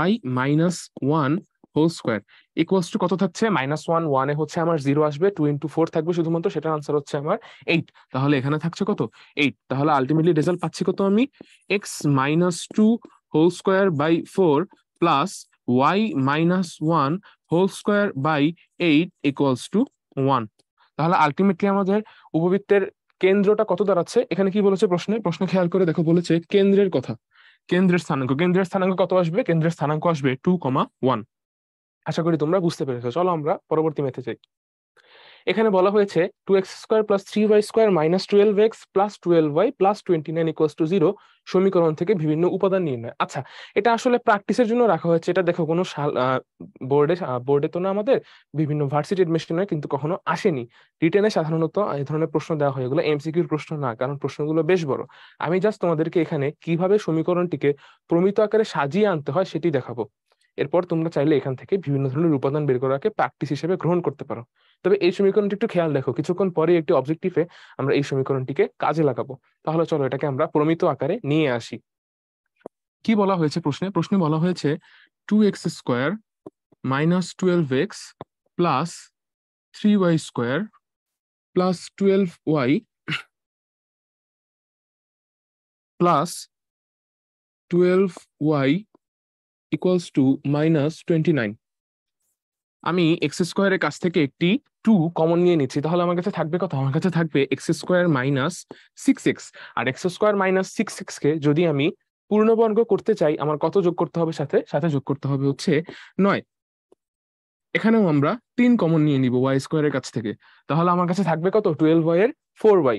y-1 whole square equals to কত থাকছে? -1, 1 এ হচ্ছে আমার 0 আসবে, 2 ইন্টু 4 থাকবে শুধুমাত্র, সেটার আনসার হচ্ছে আমার 8। তাহলে এখানে থাকছে কত? 8। তাহলে আলটিমেটলি রেজাল্ট পাচ্ছি কত আমি? x-2 whole square by 4 plus y-1 whole square by 8 equals to 1। তাহলে আলটিমেটলি আমাদের উপবৃত্তের কেন্দ্রটা কত দাঁড়াচ্ছে? এখানে কি বলেছে প্রশ্নে? প্রশ্ন খেয়াল করে দেখো, বলেছে কেন্দ্রের কথা। কেন্দ্রের স্থানাঙ্ক, কেন্দ্রের স্থানাঙ্ক কত আসবে? কেন্দ্রের স্থানাঙ্ক আসবে 2,1। আশা করি তোমরা বুঝতে পেরেছো। চলো আমরা পরবর্তী ম্যাথে যাই। এখানে বলা হয়েছে 2x² plus 3y² minus 12x plus 12y plus 29 equals to 0 সমীকরণ থেকে বিভিন্ন উপাদান নির্ণয়। আচ্ছা, এটা আসলে প্র্যাকটিসের জন্য রাখা হয়েছে। এটা দেখো কোনো বোর্ডে তো না, আমাদের বিভিন্ন ভার্সিটি এডমিশন হয় কিন্তু কখনো আসেনি। রিটেনে সাধারণত এই ধরনের প্রশ্ন দেওয়া হয়, এগুলো এমসিকিউর প্রশ্ন না, কারণ প্রশ্নগুলো বেশ বড়। আমি জাস্ট তোমাদেরকে এখানে কিভাবে সমীকরণটিকে প্রমিত আকারে সাজিয়ে আনতে হয় সেটি দেখাবো। এরপর তোমরা চাইলে এখান থেকে বিভিন্ন ধরনের উপাদান বের করাকে প্র্যাকটিস হিসেবে গ্রহণ করতে পারো। তবে এই সমীকরণটি একটু খেয়াল রাখো, কিছুক্ষণ পরে একটি অবজেক্টিভে আমরা এই সমীকরণটিকে কাজে লাগাবো। তাহলে চলো এটাকে আমরা প্রমিত আকারে নিয়ে আসি। কি বলা হয়েছে প্রশ্নে? প্রশ্নে বলা হয়েছে 2x² minus 12x plus 3y² plus 12y plus 12y equals to -29। আমি x² কাছ থেকে একটি 2 কমন নিয়ে নিচ্ছি, তাহলে আমার কাছে থাকবে কত? আমার কাছে থাকবে x² মাইনাস 6x। আর x² মাইনাস 6x কে যদি আমি পূর্ণবর্গ করতে চাই, আমার কত যোগ করতে হবে? সাথে সাথে যোগ করতে হবে হচ্ছে 9। এখানেও আমরা 3 কমন নিয়ে নিব y² কাছ থেকে, তাহলে আমার কাছে থাকবে কত? 12y এর 4y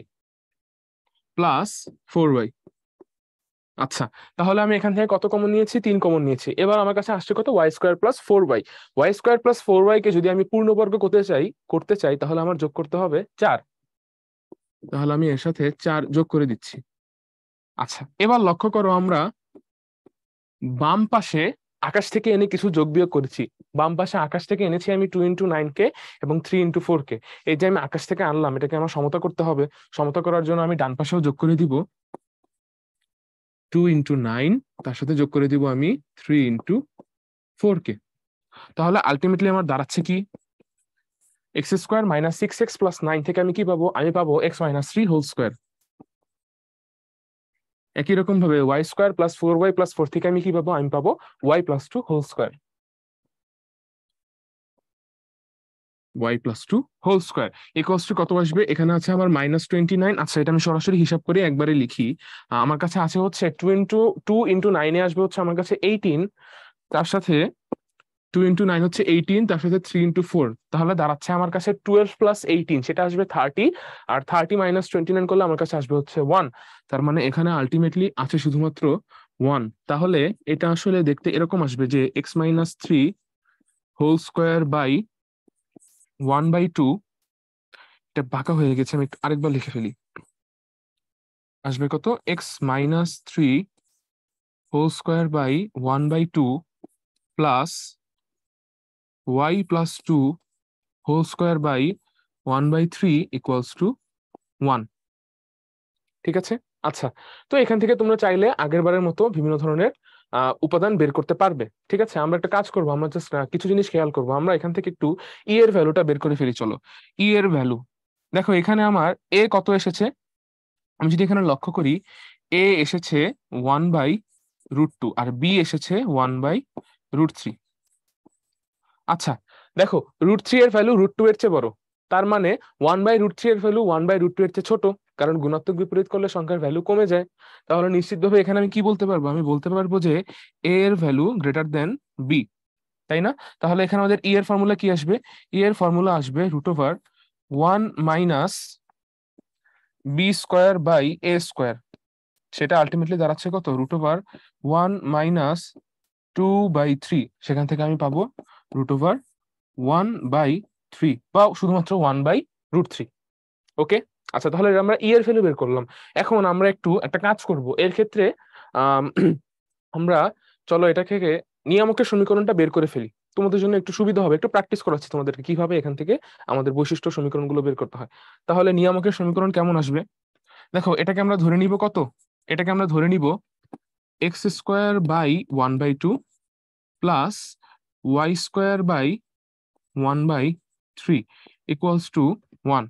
প্লাস 4y। আচ্ছা, তাহলে আমি এখান থেকে কত কমন নিয়েছি? 3 কমন নিয়েছি। এবার আমার কাছে আসছে কত? y² plus 4y। y² plus 4y কে যদি আমি পূর্ণবর্গ করতে চাই তাহলে আমার যোগ করতে হবে 4। তাহলে আমি এর সাথে 4 যোগ করে দিচ্ছি। আচ্ছা, এবার লক্ষ্য করো, আমরা বাম পাশে আকাশ থেকে এনে কিছু যোগ বিয়োগ করেছি। বাম পাশে আকাশ থেকে এনেছি আমি 2 ইন্টু 9 কে এবং 3 ইন্টু 4 কে। এই যে আমি আকাশ থেকে আনলাম, এটাকে আমার সমতা করতে হবে। সমতা করার জন্য আমি ডান পাশেও যোগ করে দিব 2 ইন্টু 9, তার সাথে যোগ করে দিব আমি 3 ইন্টু 4 কে। তাহলে আলটিমেটলি আমার দাঁড়াচ্ছে কি? x² মাইনাস 6x প্লাস 9 থেকে আমি কি পাবো? আমি পাবো x-3 হোল স্কোয়ার। একই রকম ভাবে y² প্লাস 4y প্লাস 4 থেকে আমি কি পাবো? আমি পাবো y+2 whole square. y+2 whole square equals to কত আসবে? এখানে আছে আমার -29। আচ্ছা, এটা আমি সরাসরি হিসাব করে একবারে লিখি। আমার কাছে আছে হচ্ছে 2 ইন্টু 9 এ আসবে হচ্ছে আমার কাছে 18, তার সাথে 2 ইন্টু 9 হচ্ছে 18, তার সাথে 3 ইন্টু 4, তাহলে দাঁড়াচ্ছে আমার কাছে 12 প্লাস 18, সেটা আসবে 30। আর 30 মাইনাস 29 করলে আমার কাছে আসবে হচ্ছে 1। তার মানে এখানে আলটিমেটলি আছে শুধুমাত্র 1। তাহলে এটা আসলে দেখতে এরকম আসবে যে x-3 হোল স্কোয়ার বাই 1/2। এটা বাঁকা হয়ে গেছে, আমি একটু আরেকবার লিখে ফেলি। আসবে কত? x-3 whole square by 1/2 plus y+2 whole square by 1/3 equals to 1। ঠিক আছে? আচ্ছা, তো এখান থেকে তোমরা চাইলে আগের বারের মতো বিভিন্ন ধরনের উপাদান বের করতে পারবে। ঠিক আছে, আমরা একটা কাজ করবো, আমরা জাস্ট কিছু জিনিস খেয়াল করবো। আমরা এখান থেকে একটু এর ভ্যালুটা বের করে ফেলি। চলো, এর ভ্যালু দেখো, এখানে আমার এ কত এসেছে? আমি যদি এখানে লক্ষ্য করি, এ এসেছে 1/√2 আর বি এসেছে 1/√3। আচ্ছা, দেখো √3 এর ভ্যালু √2 এর চেয়ে বড়। তার মানে 1/√3 এর ভ্যালু 1/√2 এর চেয়ে ছোট, কারণ গুণাত্মক বিপরীত করলে সংখ্যার ভ্যালু কমে যায়। তাহলে নিশ্চিতভাবে এখানে আমি কি বলতে পারবো, আমি বলতে পারবো যে a এর ভ্যালু গ্রেটার দেন b, তাই না? তাহলে এখানে আমাদের ই এর ফর্মুলা কি আসবে? ই এর ফর্মুলা আসবে √1 মাইনাস b²/a²। সেটা আলটিমেটলি দাঁড়াচ্ছে কত? √1 মাইনাস 2/3। সেখান থেকে আমি পাবো √1/3 বা শুধুমাত্র 1/√3। ওকে, আচ্ছা, তাহলে আমরা ই এর ভ্যালু বের করলাম। এখন আমরা একটা কাজ করব এর ক্ষেত্রে। আম, আমরা চলো এটা থেকে নিয়ামকের সমীকরণটা বের করে ফেলি, তোমাদের জন্য একটু সুবিধা হবে। একটু প্র্যাকটিস করাচ্ছি তোমাদেরকে কিভাবে এখান থেকে আমাদের বৈশিষ্ট্য সমীকরণগুলো বের করতে হয়। তাহলে নিয়ামকের সমীকরণ কেমন আসবে? দেখো, এটাকে আমরা ধরে নিব কত? এটাকে আমরা ধরে নিব x² / 1/2 plus y² / 1/3 equals to 1,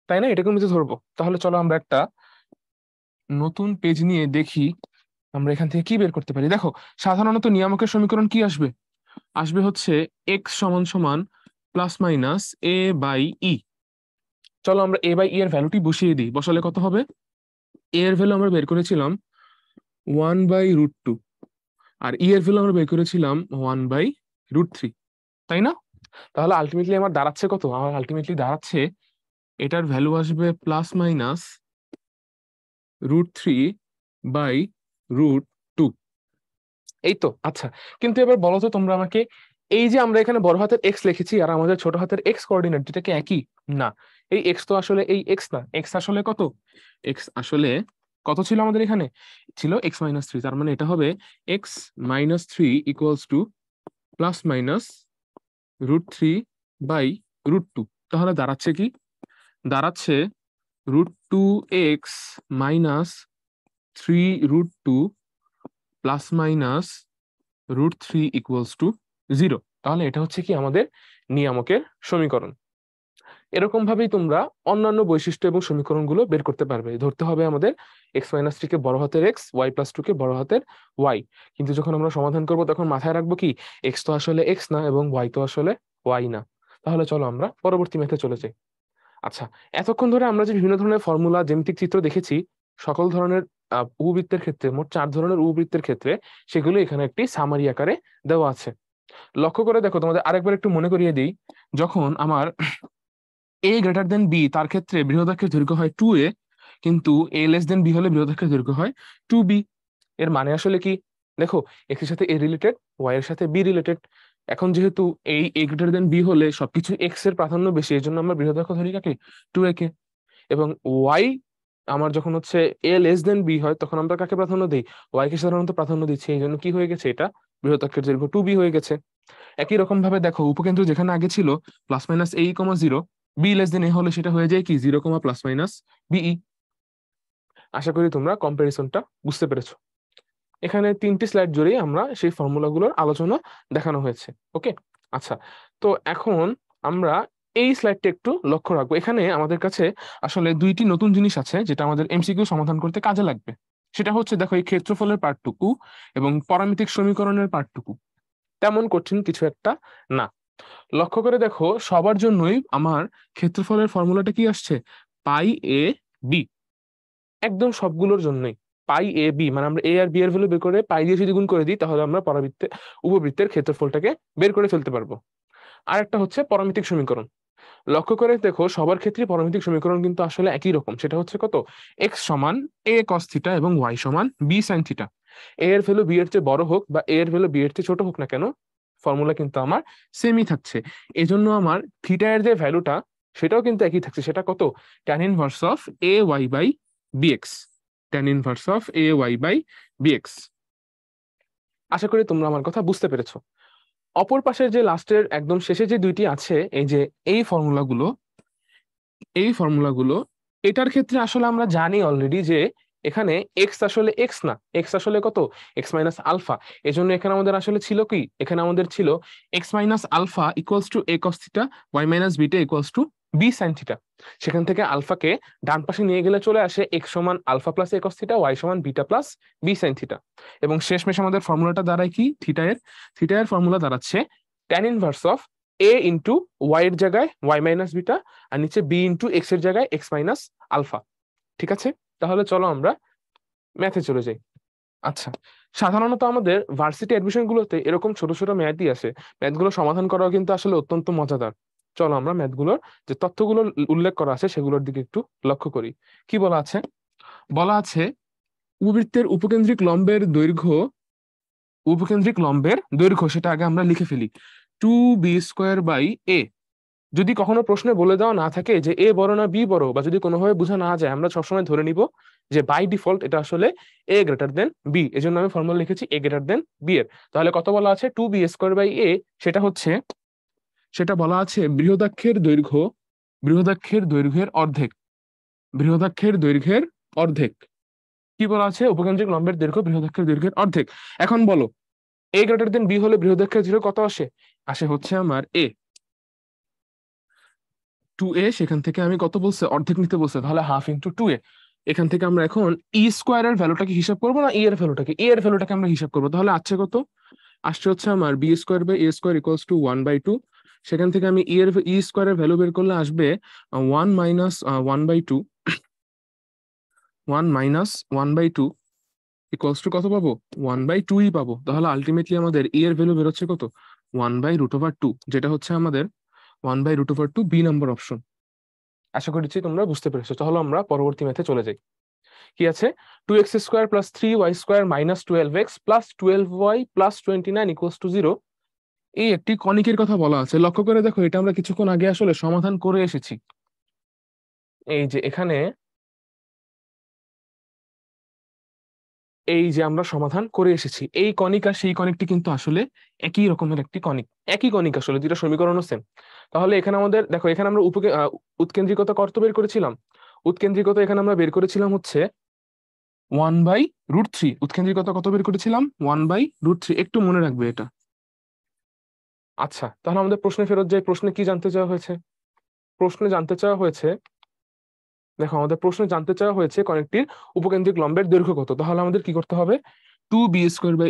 তাই না? এটাকে আমি যে ধরবো। তাহলে চলো আমরা একটা নতুন পেজ নিয়ে দেখি আমরা এখান থেকে কি বের করতে পারি। দেখো, সাধারণত নিয়ামকের সমীকরণ কি আসবে? আসবে হচ্ছে এক্স সমান সমান প্লাস মাইনাস a/e। চলো আমরা a/e এর ভ্যালুটি বসিয়ে দিই। বসালে কত হবে? a এর ভ্যালু আমরা বের করেছিলাম 1/√2, আর ই এর ভ্যালু আমরা বের করেছিলাম 1/√3, তাই না? তাহলে আলটিমেটলি আমার দাঁড়াচ্ছে কত? আমার আলটিমেটলি দাঁড়াচ্ছে এটার ভ্যালু আসবে প্লাস মাইনাস √3/√2। এই তো, আচ্ছা। কিন্তু এবার বলো তো তোমরা আমাকে, এই যে আমরা এখানে বড় হাতের এক্স লিখেছি আর আমাদের ছোট হাতের এক্স কোঅর্ডিনেট, যেটা কি একই? না, এই এক্স তো আসলে এই এক্স না। এক্স আসলে কত? এক্স আসলে কত ছিল আমাদের এখানে? ছিল x-3। তার মানে এটা হবে x-3 equals to plus minus √3/√2। তাহলে দাঁড়াচ্ছে কি? দাঁড়াচ্ছে √2x-3√2 plus minus √3 equals to 0। তাহলে এটা হচ্ছে কি আমাদের নিয়ামকের সমীকরণ। এরকম ভাবেই তোমরা অন্যান্য বৈশিষ্ট্য এবং সমীকরণগুলো বের করতে পারবে। ধরতে হবে আমাদের x-3 কে বড় হাতের এক্স, y+2 কে বড় হাতের ওয়াই। কিন্তু যখন আমরা সমাধান করব তখন মাথায় রাখবো কি, এক্স তো আসলে এক্স না এবং ওয়াই তো আসলে ওয়াই না। তাহলে চলো আমরা পরবর্তী ম্যাথে চলে যাই। আচ্ছা, এতক্ষণ ধরে আমরা যে বিভিন্ন ধরনের ফর্মুলা, জ্যামিতিক চিত্র দেখেছি, সকল ধরনের উপবৃত্তের ক্ষেত্রে, মোট 4 ধরনের উপবৃত্তের ক্ষেত্রে, সেগুলো এখানে একটি সামারি আকারে দেওয়া আছে। লক্ষ্য করে দেখো, তোমাদের আরেকবার একটু মনে করিয়ে দিই। যখন আমার a গ্রেটার দেন b, তার ক্ষেত্রে বৃহদাক্ষের দৈর্ঘ্য হয় 2a, কিন্তু a লেস দেন b হলে বৃহদাক্ষের দৈর্ঘ্য হয় 2b। এর মানে আসলে কি? দেখো, x এর সাথে a রিলেটেড, y এর সাথে b রিলেটেড। এখন যেহেতু এই a গ্রেটার দেন b হলে সবকিছু x এর প্রাধান্য বেশি, এই জন্য আমরা বৃহদাক্ষ ধরি কাকে? 2a কে। এবং y আমার যখন হচ্ছে a লেস দেন b হয়, তখন আমরা কাকে প্রাধান্য দিই? y কে সাধারণত প্রাধান্য দিচ্ছি। এই জন্য কি হয়ে গেছে? এটা বৃহদাক্ষের দৈর্ঘ্য 2b হয়ে গেছে। একই রকম ভাবে দেখো, উপকেন্দ্র যেখানে আগে ছিল plus minus a,0, b less than a হলে সেটা হয়ে যায় কি 0, প্লাস মাইনাস বিই। আশা করি তোমরা কম্পারিজনটা বুঝতে পেরেছো। এখানে 3টি স্লাইড জুড়েই আমরা সেই ফর্মুলাগুলোর আলোচনা দেখানো হয়েছে। ওকে, আচ্ছা। তো এখন আমরা এই স্লাইডটা একটু লক্ষ্য রাখবো। এখানে আমাদের কাছে আসলে 2টি নতুন জিনিস আছে যেটা আমাদের এমসিকিউ সমাধান করতে কাজে লাগবে। সেটা হচ্ছে, দেখো, এই ক্ষেত্রফলের পার্টটুকু এবং পারামিতিক সমীকরণের পার্টটুকু তেমন কঠিন কিছু একটা না। লক্ষ্য করে দেখো, সবার জন্যই আমার ক্ষেত্রফলের ফর্মুলাটা কি আসছে? π/a/b। একদম সবগুলোর জন্যই π/a/b, মানে আমরা a আর b এর ভ্যালু বের করে পাই দিয়ে যদি গুণ করে দিই, তাহলে আমরা উপবৃত্তের ক্ষেত্রফলটাকে বের করে ফেলতে পারবো। আর একটা হচ্ছে পরামিতিক সমীকরণ। লক্ষ্য করে দেখো, সবার ক্ষেত্রে পরামিতিক সমীকরণ কিন্তু আসলে একই রকম। সেটা হচ্ছে কত? x সমান a cos থিটা এবং y সমান b sin থিটা। a এর ভ্যালু b এর চেয়ে বড় হোক বা a এর ভ্যালু b এর চেয়ে ছোট হোক না কেন, ফর্মুলা কিন্তু আমার সেমই থাকছে। এজন্য আমার থিটা এর যে ভ্যালুটা, সেটাও কিন্তু একই থাকছে। সেটা কত? tan inverse of ay/bx। tan inverse of ay/bx। আশা করি তোমরা আমার কথা বুঝতে পেরেছো। অপর পাশের যে লাস্টের একদম শেষে যে 2টি আছে, এই যে এই ফর্মুলাগুলো, এই ফর্মুলাগুলো, এটার ক্ষেত্রে আসলে আমরা জানি অলরেডি যে এখানে এক্স আসলে এক্স না, এক্স আসলে কত? X minus alpha. এজন্য এখানে আমাদের আসলে ছিল কি? এখানে আমাদের ছিল x minus alpha equals to a cos theta, y minus beta equals to b sin theta. সেখান থেকে আলফাকে ডান পাশে নিয়ে গেলে চলে আসে এক্স সমান alpha plus a cos theta, y সমান beta plus b sin theta. এবং শেষমেশ আমাদের ফর্মুলাটা দাঁড়ায় কি? থিটা এর ফর্মুলা দাঁড়াচ্ছে tan inverse of a into y এর জায়গায় ওয়াই মাইনাস বিটা, আর নিচে বি ইন্টু এক্স এর জায়গায় এক্স মাইনাস আলফা। ঠিক আছে, তাহলে চলো আমরা ম্যাথে চলে যাই। আচ্ছা, সাধারণত আমাদের ভার্সিটি অ্যাডমিশন গুলোতে এরকম ছোট ছোট ম্যাথই আসে। ম্যাথগুলো সমাধান করাও কিন্তু আসলে অত্যন্ত মজাদার। চলো আমরা ম্যাথগুলোর যে তথ্যগুলো উল্লেখ করা আছে সেগুলোর দিকে একটু লক্ষ্য করি। কি বলা আছে? বলা আছে উপবৃত্তের উপকেন্দ্রিক লম্বের দৈর্ঘ্য সেটা আগে আমরা লিখে ফেলি, 2b² / a। যদি কখনো প্রশ্নে বলে দেওয়া না থাকে যে এ বড় না বি বড়, বা যদি কোনোভাবে বোঝা না যায়, আমরা সবসময় ধরে নিব যে বাই ডিফল্ট এটা আসলে a b। এজন্য আমি ফর্মুলা লিখেছি a>b এর। তাহলে কত বলা আছে? 2b² / a। সেটা বলা আছে বৃহদাক্ষের দৈর্ঘ্যের অর্ধেক। কি বলা আছে? উপকেন্দ্রিক লম্বের দৈর্ঘ্য বৃহদাক্ষের দৈর্ঘ্যের অর্ধেক। এখন বলো a>b হলে বৃহদাক্ষের দৈর্ঘ্য কত আসে? আসে হচ্ছে আমার a 2a। সেখান থেকে আমি কত বলছে? অর্ধেক নিতে বলছে, তাহলে হাফ ইন্টু 2a। এখান থেকে আমরা এখন স্কোয়ার এর ভ্যালুটাকে হিসাব করবো না এর ভ্যালুটাকে আমরা হিসাব করবো। তাহলে আছে কত? আসছে হচ্ছে আমার b² / a² = 1/2। সেখান থেকে আমি স্কোয়ারের ভ্যালু বের করলে আসবে 1 মাইনাস 1/2। 1 - 1/2 = কত পাবো? 1/2ই পাবো। তাহলে আলটিমেটলি আমাদের এর ভ্যালু বেরোচ্ছে কত? 1/√2, যেটা হচ্ছে আমাদের 1/√2, বি নাম্বার অপশন। আশা করছি তোমরা বুঝতে পেরেছো। তাহলে আমরা পরবর্তী ম্যাথে চলে যাই। কি আছে? 2x² + 3y² - 12x + 12y + 29 = 0। এই একটি কনিকের কথা বলা আছে। লক্ষ্য করে দেখো, এটা আমরা কিছুক্ষণ আগে আসলে সমাধান করে এসেছি। এই যে এখানে এই যে আমরা সমাধান করে এসেছি, এই কনিক আর সেই কনিকটি কিন্তু আসলে একই রকমের একটি কনিক। একই কনিক আসলে, দুইটা সমীকরণও সেম। তাহলে এখানে আমাদের দেখো, এখানে আমরা উৎকেন্দ্রিকতা কত বের করেছিলাম? উৎকেন্দ্রিকতা এখানে আমরা বের করেছিলাম হচ্ছে 1/√3। উৎকেন্দ্রিকতা কত বের করেছিলাম? 1/√3। একটু মনে রাখবে এটা। আচ্ছা, তাহলে আমাদের প্রশ্নে ফেরত যাই। প্রশ্নে কি জানতে চাওয়া হয়েছে? প্রশ্নে জানতে চাওয়া হয়েছে, দেখো আমাদের প্রশ্নে জানতে চাওয়া হয়েছে কনিকটির উপকেন্দ্রিক লম্বের দৈর্ঘ্য কত। তাহলে আমাদের কি করতে হবে? 2b²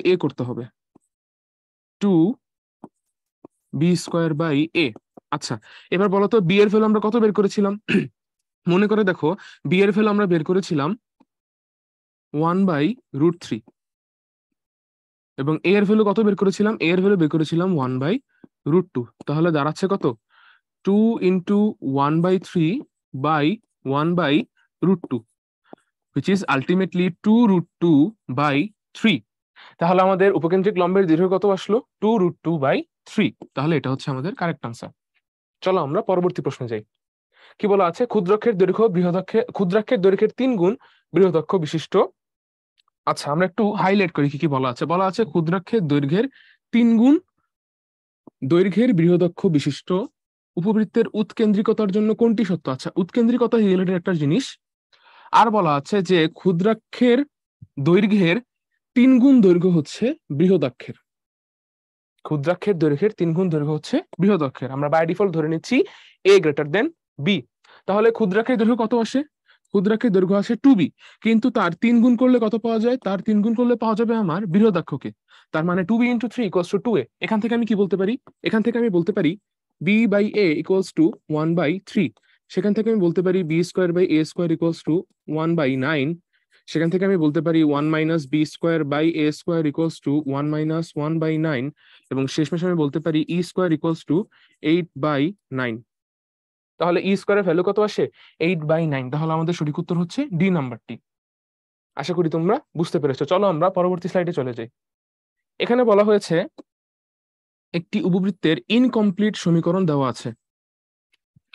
/ a করতে হবে। 2b² / a। আচ্ছা, এবার বলো তো বি এর ভ্যালু আমরা কত বের করেছিলাম? মনে করে দেখো, বি এর ভ্যালু আমরা বের করেছিলাম 1/√3, এবং এ এর ভ্যালু কত বের করেছিলাম? এ এর ভ্যালু বের করেছিলাম 1/√2। তাহলে দাঁড়াচ্ছে কত? 2 × 1/3 / 1/√2, which is ultimately 2√2/3। তাহলে আমাদের উপকেন্দ্রিক লম্বের দৈর্ঘ্য কত আসলো? 2√2/3। তাহলে এটা হচ্ছে আমাদের কারেক্ট আনসার। চলো আমরা পরবর্তী প্রশ্নে যাই। কি বলা আছে? ক্ষুদ্রাক্ষের দৈর্ঘ্যের 3 গুণ বৃহদাক্ষ বিশিষ্ট। আচ্ছা, আমরা একটু হাইলাইট করি কি কি বলা আছে। বলা আছে ক্ষুদ্রাক্ষের দৈর্ঘ্যের 3 গুণ দৈর্ঘ্যের বৃহদাক্ষ বিশিষ্ট উপবৃত্তের উৎকেন্দ্রিকতার জন্য কোনটি সত্য? আচ্ছা, উৎকেন্দ্রিকতা রিলেটেড একটা জিনিস। আর বলা আছে যে ক্ষুদ্রাক্ষের দৈর্ঘ্যের 3 গুণ দৈর্ঘ্য হচ্ছে বৃহদাক্ষের। ক্ষুদ্রাক্ষের দৈর্ঘ্যের 3 গুণ দৈর্ঘ্য হচ্ছে বৃহদাক্ষের। আমরা বাই ডিফল্ট ধরে নিচ্ছি a>b। তাহলে ক্ষুদ্রাক্ষের দৈর্ঘ্য কত আসে? ক্ষুদ্রাক্ষের দৈর্ঘ্য আসে 2b, কিন্তু তার 3 গুণ করলে কত পাওয়া যায়? তার 3 গুণ করলে পাওয়া যাবে আমার বৃহদাক্ষকে। তার মানে 2b × 3 = 2a। এখান থেকে আমি কি বলতে পারি? এখান থেকে আমি বলতে পারি b/a = 1/3। সেখান থেকে আমি বলতে পারি b² / a² = 1/9। সেখান থেকে আমি বলতে পারি 1 - b² / a² = 1 - 1/9। এবং শেষমেশ আমি বলতে পারি e² = 8/9। তাহলে e² এর ভ্যালু কত আসে? 8/9। তাহলে আমাদের সঠিক উত্তর হচ্ছে ডি নাম্বারটি। আশা করি তোমরা বুঝতে পেরেছো। চলো আমরা পরবর্তী স্লাইডে চলে যাই। এখানে বলা হয়েছে একটি উপবৃত্তের ইনকমপ্লিট সমীকরণ দেওয়া আছে।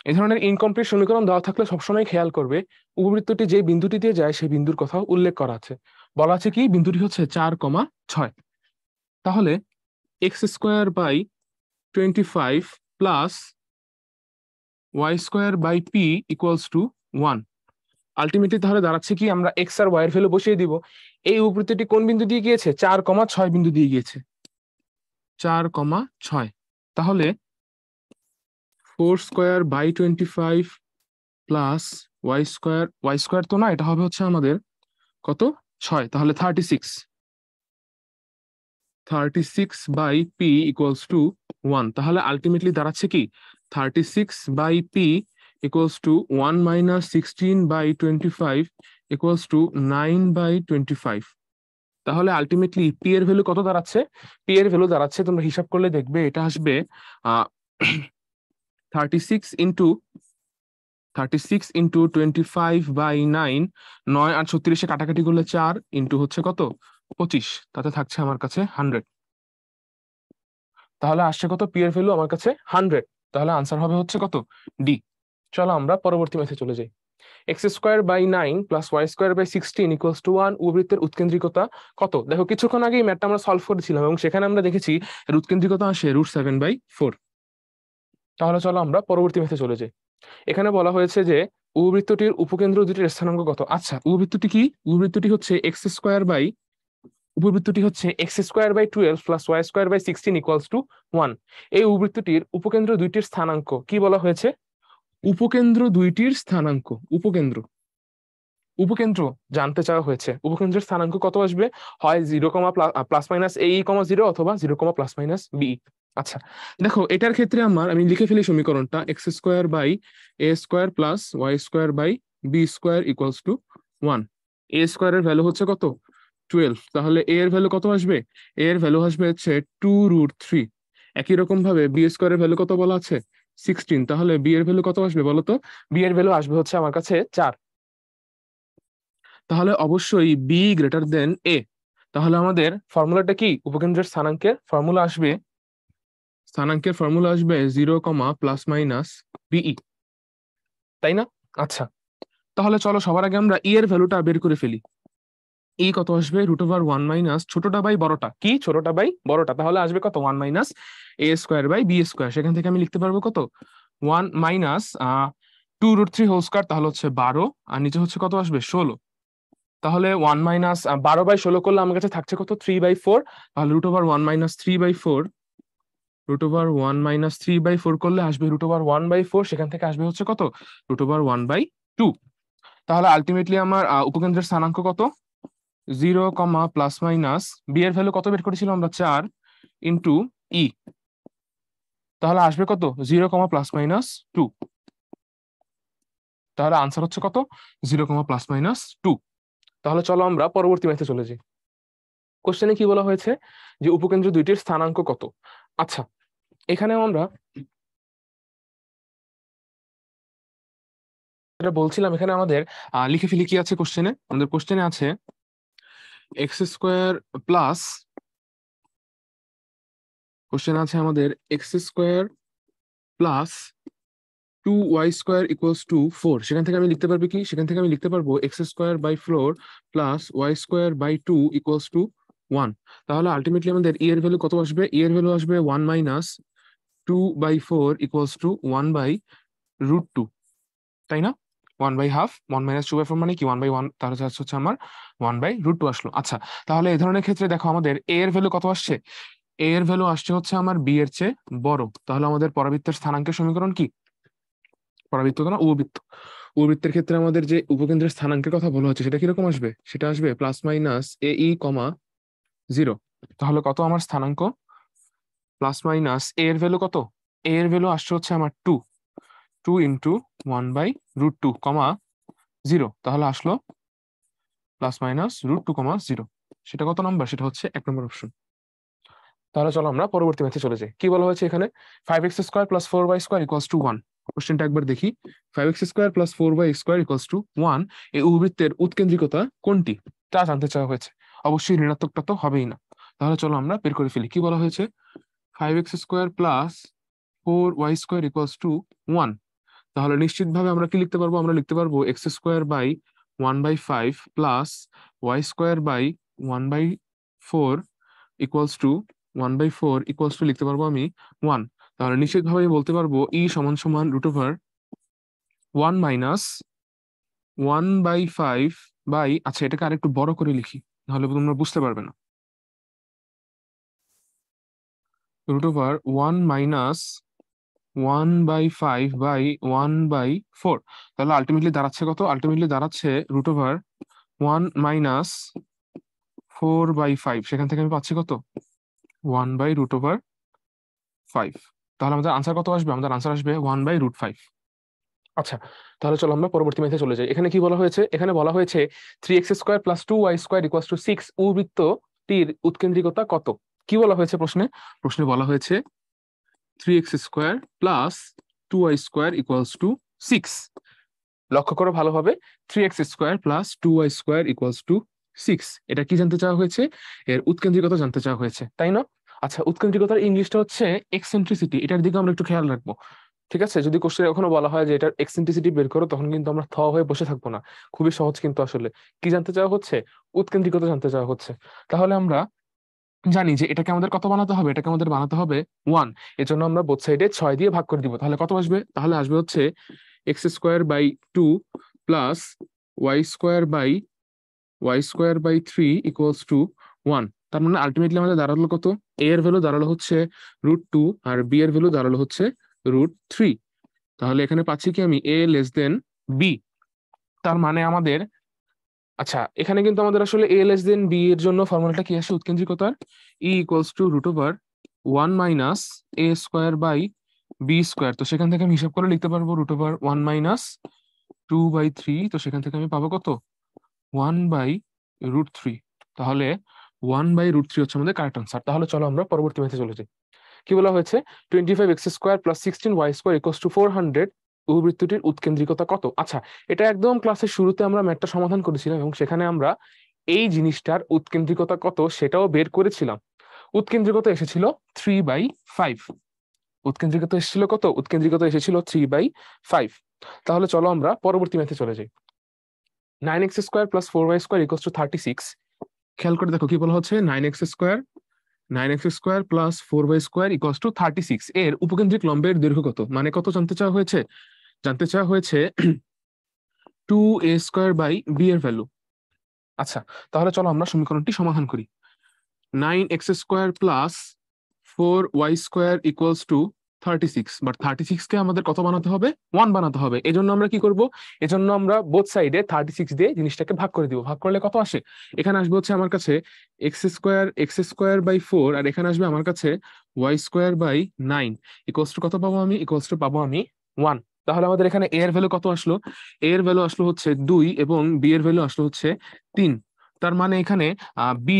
এই ধরনের ইনকমপ্লিট সমীকরণ দেওয়া থাকলে সবসময় খেয়াল করবে উপবৃত্তটি যে বিন্দুটি দিয়ে যায় সেই বিন্দুর কথাও উল্লেখ করা আছে। বলা আছে কি বিন্দুটি হচ্ছে 4,6। তাহলে x² / 25 + y² / p = 1। আলটিমেটলি তাহলে দাঁড়াচ্ছে কি, আমরা এক্স আর ওয়াই এর ভ্যালু বসিয়ে দিব। এই উপবৃত্তটি কোন বিন্দু দিয়ে গিয়েছে? 4,6 বিন্দু দিয়ে গিয়েছে। 4,6। তাহলে 4² / 25 + y² তো না, এটা হবে হচ্ছে আমাদের কত? 6। তাহলে 36/p = 1, তাহলে আলটিমেটলি দাঁড়াচ্ছে কি 36/p equals to 1 minus 16/25 equals to 9/25। তাহলে আলটিমেটলি পি এর ভ্যালু কত দাঁড়াচ্ছে? পি এর ভ্যালু দাঁড়াচ্ছে, তোমরা হিসাব করলে দেখবে এটা আসবে 36 ইন্টু 25/9, 9 আর 36 কাটাকাটি করলে 4 ইন্টু হচ্ছে কত 25, তাতে থাকছে আমার কাছে 100। তাহলে আসছে কত? পি এর ভ্যালু আমার কাছে 100। তাহলে আনসার হবে হচ্ছে কত? ডি। চলো আমরা পরবর্তী ম্যাথে চলে যাই। x²/9 plus y²/16 equals to 1 উপবৃত্তের উৎকেন্দ্রিকতা কত? দেখো কিছুক্ষণ আগে এই ম্যাথটা আমরা সলভ করেছিলাম এবং সেখানে আমরা দেখেছি এর উৎকেন্দ্রিকতা আসে √7/4। তাহলে চলো আমরা পরবর্তী ম্যাথে চলে যাই। এখানে বলা হয়েছে যে উপবৃত্তটির উপকেন্দ্র দুটির স্থানাঙ্ক কত? আচ্ছা, উপবৃত্তটি কি? উপবৃত্তটি হচ্ছে x² by 12 plus y² by 16 equals to 1। এই উপবৃত্তটির উপকেন্দ্র দুইটির স্থানাঙ্ক কি বলা হয়েছে? উপকেন্দ্র দুইটির স্থানাঙ্ক। উপকেন্দ্র উপকেন্দ্র জানতে চাওয়া হয়েছে। উপকেন্দ্রের স্থানাঙ্ক কত আসবে? হয় 0, প্লাস মাইনাস a(0) অথবা 0, প্লাস মাইনাস b। আচ্ছা, দেখো এটার ক্ষেত্রে আমি লিখে ফেলি সমীকরণটা x² by a² plus y² by b² equals to 1। a² এর ভ্যালু হচ্ছে কত? 12। তাহলে a এর ভ্যালু কত আসবে? a এর ভ্যালু আসবে হচ্ছে 2√3। একই রকম ভাবে b² এর ভ্যালু কত বলা আছে? 16। তাহলে b এর ভ্যালু কত আসবে বলো তো? b এর ভ্যালু আসবে হচ্ছে আমার কাছে 4। তাহলে অবশ্যই বি গ্রেটার দেন এ। তাহলে আমাদের ফর্মুলাটা কি? উপকেন্দ্রের স্থানাঙ্কের ফর্মুলা আসবে 0, প্লাস মাইনাস বিই, তাই না? আচ্ছা, তাহলে চলো সবার আগে আমরা ই এর ভ্যালুটা বের করে ফেলি। ই কত আসবে? √1 মাইনাস ছোটটা বাই বড়টা। কি? ছোটটা বাই বড়টা। তাহলে আসবে কত? 1 মাইনাস a² বাই b²। সেখান থেকে আমি লিখতে পারবো কত? 1 মাইনাস 2√3 হোল স্কয়ার, তাহলে হচ্ছে 12, আর নিচে হচ্ছে কত আসবে? 16। তাহলে 1 মাইনাস 12/16 করলে আমার কাছে থাকছে কত? 3/4। তাহলে √1 করলে আসবে √1/4, সেখান থেকে আসবে হচ্ছে কত? √1/2। তাহলে আলটিমেটলি আমার উপকেন্দ্রের স্থানাঙ্ক কত? 0, প্লাস মাইনাস বি এর ভ্যালু কত বের করেছিলাম আমরা? 4 ইন্টু ই। তাহলে আসবে কত? 0, প্লাস মাইনাস 2। তাহলে আনসার হচ্ছে কত? 0, প্লাস মাইনাস 2। তাহলে চলো আমরা পরবর্তী ম্যাথে চলে যাই। কোশ্চেনে কি বলা হয়েছে? যে উপকেন্দ্র দুইটির স্থানাঙ্ক কত? আচ্ছা, এখানেও আমরা যেটা বলছিলাম, এখানে আমাদের লিখে ফেলি কি আছে কোশ্চেনে? আমাদের কোশ্চেনে আছে x² প্লাস, কোশ্চেন আছে আমাদের x² plus 2y² equals to 4। সেখান থেকে আমি লিখতে পারবো কি? সেখান থেকে আমি লিখতে পারবো x² বাই 4 প্লাস y²বাই 2 ইকুয়ালস টু 1। তাহলে আলটিমেটলি আমাদের ই এর ভ্যালু কত আসবে? ই এর ভ্যালু আসবে 1 মাইনাস 2/4 ইকুয়ালস টু 1/√2, তাই না? 1/2, 1 মাইনাস 2/4 মানে কি? 1/1। তাহলে হচ্ছে আমার 1/√2 আসলো। আচ্ছা, তাহলে এই ধরনের ক্ষেত্রে দেখো আমাদের এ এর ভ্যালু কত আসছে? এ এর ভ্যালু আসছে হচ্ছে আমার বি এর চেয়ে বড়। তাহলে আমাদের পরাবৃত্তের স্থানাঙ্কের সমীকরণ কি? পরাবৃত্ত তো না, উপবৃত্ত। উপবৃত্তের ক্ষেত্রে আমাদের যে উপকেন্দ্রের স্থানাঙ্কের কথা বলা হচ্ছে সেটা কিরকম আসবে? সেটা আসবে প্লাস মাইনাস a(e), 0। তাহলে কত আমার স্থানাঙ্ক? প্লাস মাইনাস এ এর ভ্যালু কত? এ এর ভ্যালু আসছে হচ্ছে আমার 2 ইন্টু 1/√2, 0। তাহলে আসলো প্লাস মাইনাস √2, 0। সেটা কত নাম্বার? সেটা হচ্ছে 1 নম্বর অপশন। তাহলে চলো আমরা পরবর্তী ম্যাথে চলে যাই। কি বলা হয়েছে এখানে? 5x² plus 4y² equals to 1। কোশ্চেনটা একবার দেখি। 5x² plus 4y² equals to 1 এই উপবৃত্তের উৎকেন্দ্রিকতা কোনটি তা জানতে চাওয়া হয়েছে। অবশ্যই ঋণাত্মকটা তো হবেই না। তাহলে চলো আমরা বের করে ফেলি। কি বলা হয়েছে? 5x² plus 4y² equals to 1। তাহলে নিশ্চিতভাবে আমরা কি লিখতে পারবো? আমরা লিখতে পারবো x² বাই 1/5 প্লাস y²বাই 1/4 ইকুয়ালস টু 1/4 ইকুয়ালস টু লিখতে পারবো আমি 1। তাহলে নিশ্চিতভাবে বলতে পারবো ই সমান সমান √1 মাইনাস 1/5 বাই, আচ্ছা এটাকে আরেকটু বড় করে লিখি, নাহলে তোমরা বুঝতে পারবে না। √1 মাইনাস 1/5 বাই 1/4। তাহলে আলটিমেটলি দাঁড়াচ্ছে কত? আলটিমেটলি দাঁড়াচ্ছে √1 মাইনাস 4/5। সেখান থেকে আমি পাচ্ছি কত? 1/√4। 5। তাহলে আমাদের আনসার কত আসবে? আমাদের আনসার আসবে 1/√5। আচ্ছা, তাহলে চলো আমরা পরবর্তী ম্যাথে চলে যাই। এখানে কি বলা হয়েছে? এখানে বলা হয়েছে 3x² + 2y² = 6 বৃত্তটির উৎকেন্দ্রিকতা কত? কি বলা হয়েছে প্রশ্নে? প্রশ্নে বলা হয়েছে 3x² + 2y² = 6। লক্ষ্য করো ভালোভাবে, 3x² + 2y² = 6। এটা কি জানতে চাওয়া হয়েছে? এর উৎকেন্দ্রিকতা জানতে চাওয়া হয়েছে, তাই না? আচ্ছা, উৎকেন্দ্রিকতার ইংলিশটা হচ্ছে এক্সেন্ট্রিসিটি। এটার দিকে আমরা একটু খেয়াল রাখবো। ঠিক আছে, যদি কোশ্চেনে কখনো বলা হয় যে এটার এক্সেন্ট্রিসিটি বের করো, তখন কিন্তু আমরা হয়ে বসে থাকবো না। খুবই সহজ কিন্তু আসলে। কি জানতে চাওয়া হচ্ছে? উৎকেন্দ্রিকতা জানতে চাওয়া হচ্ছে। তাহলে আমরা জানি যে এটাকে আমাদের কত বানাতে হবে? এটাকে আমাদের বানাতে হবে 1। এর জন্য আমরা বোথ সাইডে 6 দিয়ে ভাগ করে দিব। তাহলে কত আসবে? তাহলে আসবে হচ্ছে x² / 2 প্লাস y² / 3 = 1। তার মানে আলটিমেটলি আমাদের দাঁড়ালো কত? a এর ভ্যালু দাঁড়ালো হচ্ছে √2 আর b এর ভ্যালু দাঁড়ালো হচ্ছে √3। তাহলে এখানে পাচ্ছি কি আমি a b। তার মানে আমাদের, আচ্ছা, এখানে কিন্তু আমাদের আসলে a b এর জন্য ফর্মুলাটা কি আসে উৎকেন্দ্রিকতার? e = √1 - a²/b²। তো সেখান থেকে আমি হিসাব করে লিখতে পারবো √1 - 2/3। তো সেখান থেকে আমি পাবো কত? 1/√3। তাহলে 1/√3 হচ্ছে আমাদের কারেক্ট আনসার। তাহলে চলো আমরা পরবর্তী ম্যাথে চলে যাই। কি বলা হয়েছে? 25x² + 16y² = 400 উপবৃত্তটির উৎকেন্দ্রিকতা কত? আচ্ছা, এটা একদম ক্লাসের শুরুতে আমরা ম্যাথটা সমাধান করেছিলাম এবং সেখানে আমরা এই জিনিসটার উৎকেন্দ্রিকতা কত সেটাও বের করেছিলাম। উৎকেন্দ্রিকতা এসেছিল 3/5। উৎকেন্দ্রিকতা এসেছিল কত? উৎকেন্দ্রিকতা এসেছিল 3/5। তাহলে চলো আমরা পরবর্তী ম্যাথে চলে যাই। 9x² + 4y² = 36। খেয়াল করে দেখো কি বলা হচ্ছে? 9x² + 4y² = 36 এর উপকেন্দ্রিক লম্বের দৈর্ঘ্য কত? মানে কত জানতে চাওয়া হয়েছে? জানতে চাওয়া হয়েছে 2a² / b এর ভ্যালু। আচ্ছা, তাহলে চলো আমরা সমীকরণটি সমাধান করি। 9x² + 4y² = 36, বাট 36 কে আমাদের কত বানাতে হবে? 1 বানাতে হবে। এজন্য আমরা কি করব? এজন্য আমরা বোথ সাইডে 36 দিয়ে জিনিসটাকে ভাগ করে দিব। ভাগ করলে কত আসে? এখানে আসবে হচ্ছে আমার কাছে x² / 4, আর এখানে আসবে আমার কাছে y²/9 কত পাবো আমি? পাবো আমি 1। তাহলে আমাদের এখানে a এর ভ্যালু কত আসলো? a এর ভ্যালু আসলো হচ্ছে 2 এবং b এর ভ্যালু আসলো হচ্ছে 3। তার মানে এখানে b >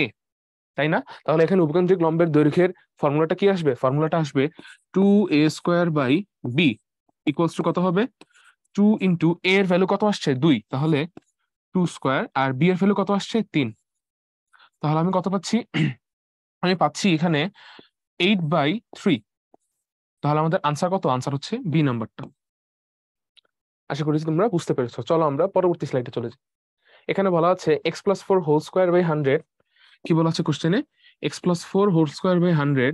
a, তাই না? তাহলে এখানে উপকেন্দ্রিক লম্বের দৈর্ঘ্যের ফর্মুলাটা কি আসবে? ফর্মুলাটা আসবে 2a² / b = কত হবে? 2 × a এর ভ্যালু কত আসছে? 2, তাহলে 2², আর b এর ভ্যালু কত আসছে? 3। তাহলে আমি কত পাচ্ছি? আমি পাচ্ছি এখানে 8/3। তাহলে আমাদের আনসার কত? আনসার হচ্ছে বি নাম্বারটা। আশা করি তোমরা বুঝতে পেরেছো। চলো আমরা পরবর্তী স্লাইডে চলে যাই। এখানে বলা আছে x + 4 হোল স্কয়ার বাই 100। কি বলা আছে কোশ্চেনে? x + 4 whole square by 100